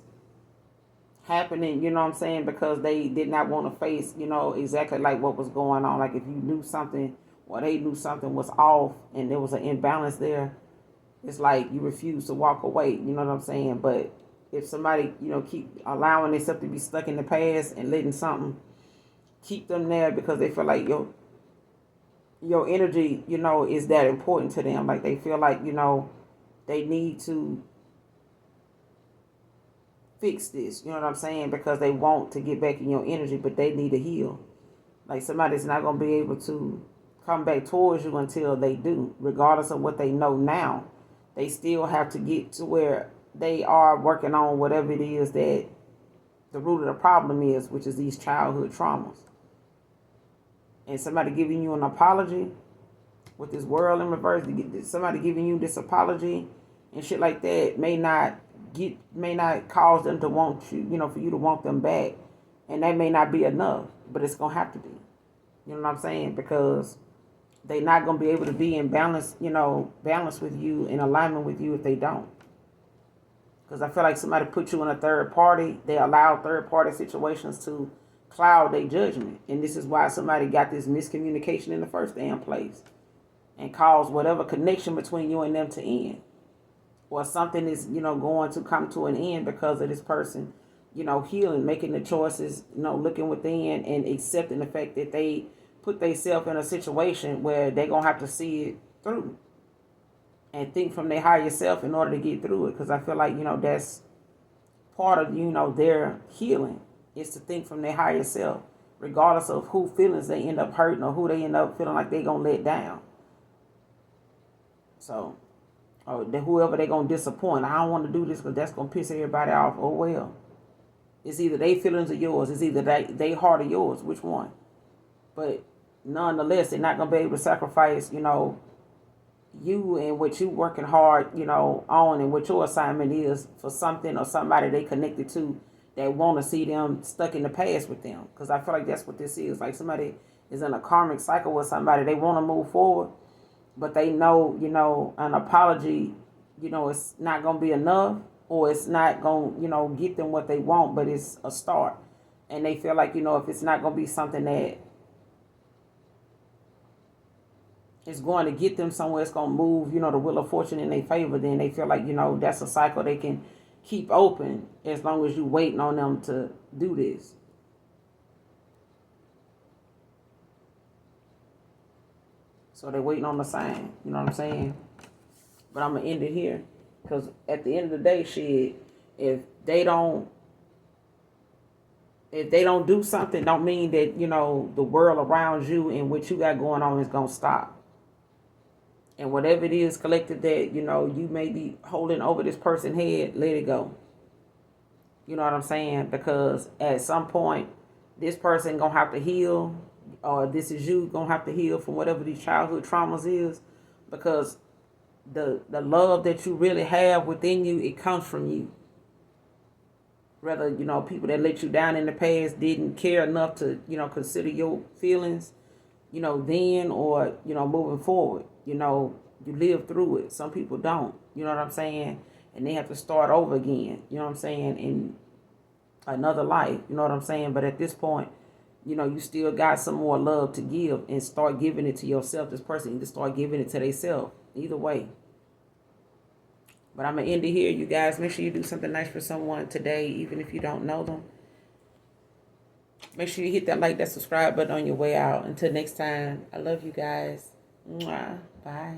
happening, what I'm saying, because they did not want to face, exactly like what was going on. Like, if you knew something, or they knew something was off and there was an imbalance there, it's like you refuse to walk away, you know what I'm saying? But if somebody, keep allowing themselves to be stuck in the past and letting something keep them there because they feel like your energy, is that important to them. Like, they feel like, they need to fix this, you know what I'm saying? Because they want to get back in your energy, but they need to heal. Like, somebody's not going to be able to come back towards you until they do, regardless of what they know now. They still have to get to where they are working on whatever it is that the root of the problem is, which is these childhood traumas. And somebody giving you an apology with this world in reverse, somebody giving you this apology and shit like that may not cause them to want you, for you to want them back. And that may not be enough, but it's going to have to be. You know what I'm saying? Because they're not going to be able to be in balance, balance with you, in alignment with you if they don't. Because I feel like somebody put you in a third party. They allow third party situations to cloud their judgment. And this is why somebody got this miscommunication in the first damn place and caused whatever connection between you and them to end. Or something is, going to come to an end because of this person, healing, making the choices, looking within and accepting the fact that they put themselves in a situation where they're going to have to see it through and think from their higher self in order to get through it. Because I feel like, that's part of, their healing is to think from their higher self, regardless of who feelings they end up hurting or who they end up feeling like they're going to let down. So, or whoever they're going to disappoint. I don't want to do this because that's going to piss everybody off. Oh, well. It's either they feelings or yours. It's either they heart or yours. Which one? But nonetheless, they're not going to be able to sacrifice, you and what you working hard, on and what your assignment is for something or somebody they connected to that want to see them stuck in the past with them. Because I feel like that's what this is. Like, somebody is in a karmic cycle with somebody. They want to move forward, but they know, an apology, it's not going to be enough, or it's not going to, get them what they want, but it's a start. And they feel like, if it's not going to be something that it's going to get them somewhere. It's going to move, the wheel of fortune in their favor. Then they feel like, that's a cycle they can keep open as long as you waiting on them to do this. So they're waiting on the sign. You know what I'm saying? But I'm going to end it here. Because at the end of the day, shit, if they don't do something, don't mean that, the world around you and what you got going on is going to stop. And whatever it is collective that, you may be holding over this person's head, let it go. You know what I'm saying? Because at some point, this person going to have to heal, or this is you going to have to heal from whatever these childhood traumas is. Because the love that you really have within you, it comes from you. Whether, people that let you down in the past didn't care enough to, consider your feelings, then, or, moving forward. You live through it. Some people don't. You know what I'm saying? And they have to start over again. You know what I'm saying? In another life. You know what I'm saying? But at this point, you still got some more love to give, and start giving it to yourself. This person need to start giving it to themselves. Either way. But I'm going to end it here, you guys. Make sure you do something nice for someone today, even if you don't know them. Make sure you hit that like, that subscribe button on your way out. Until next time, I love you guys. Mwah. Bye.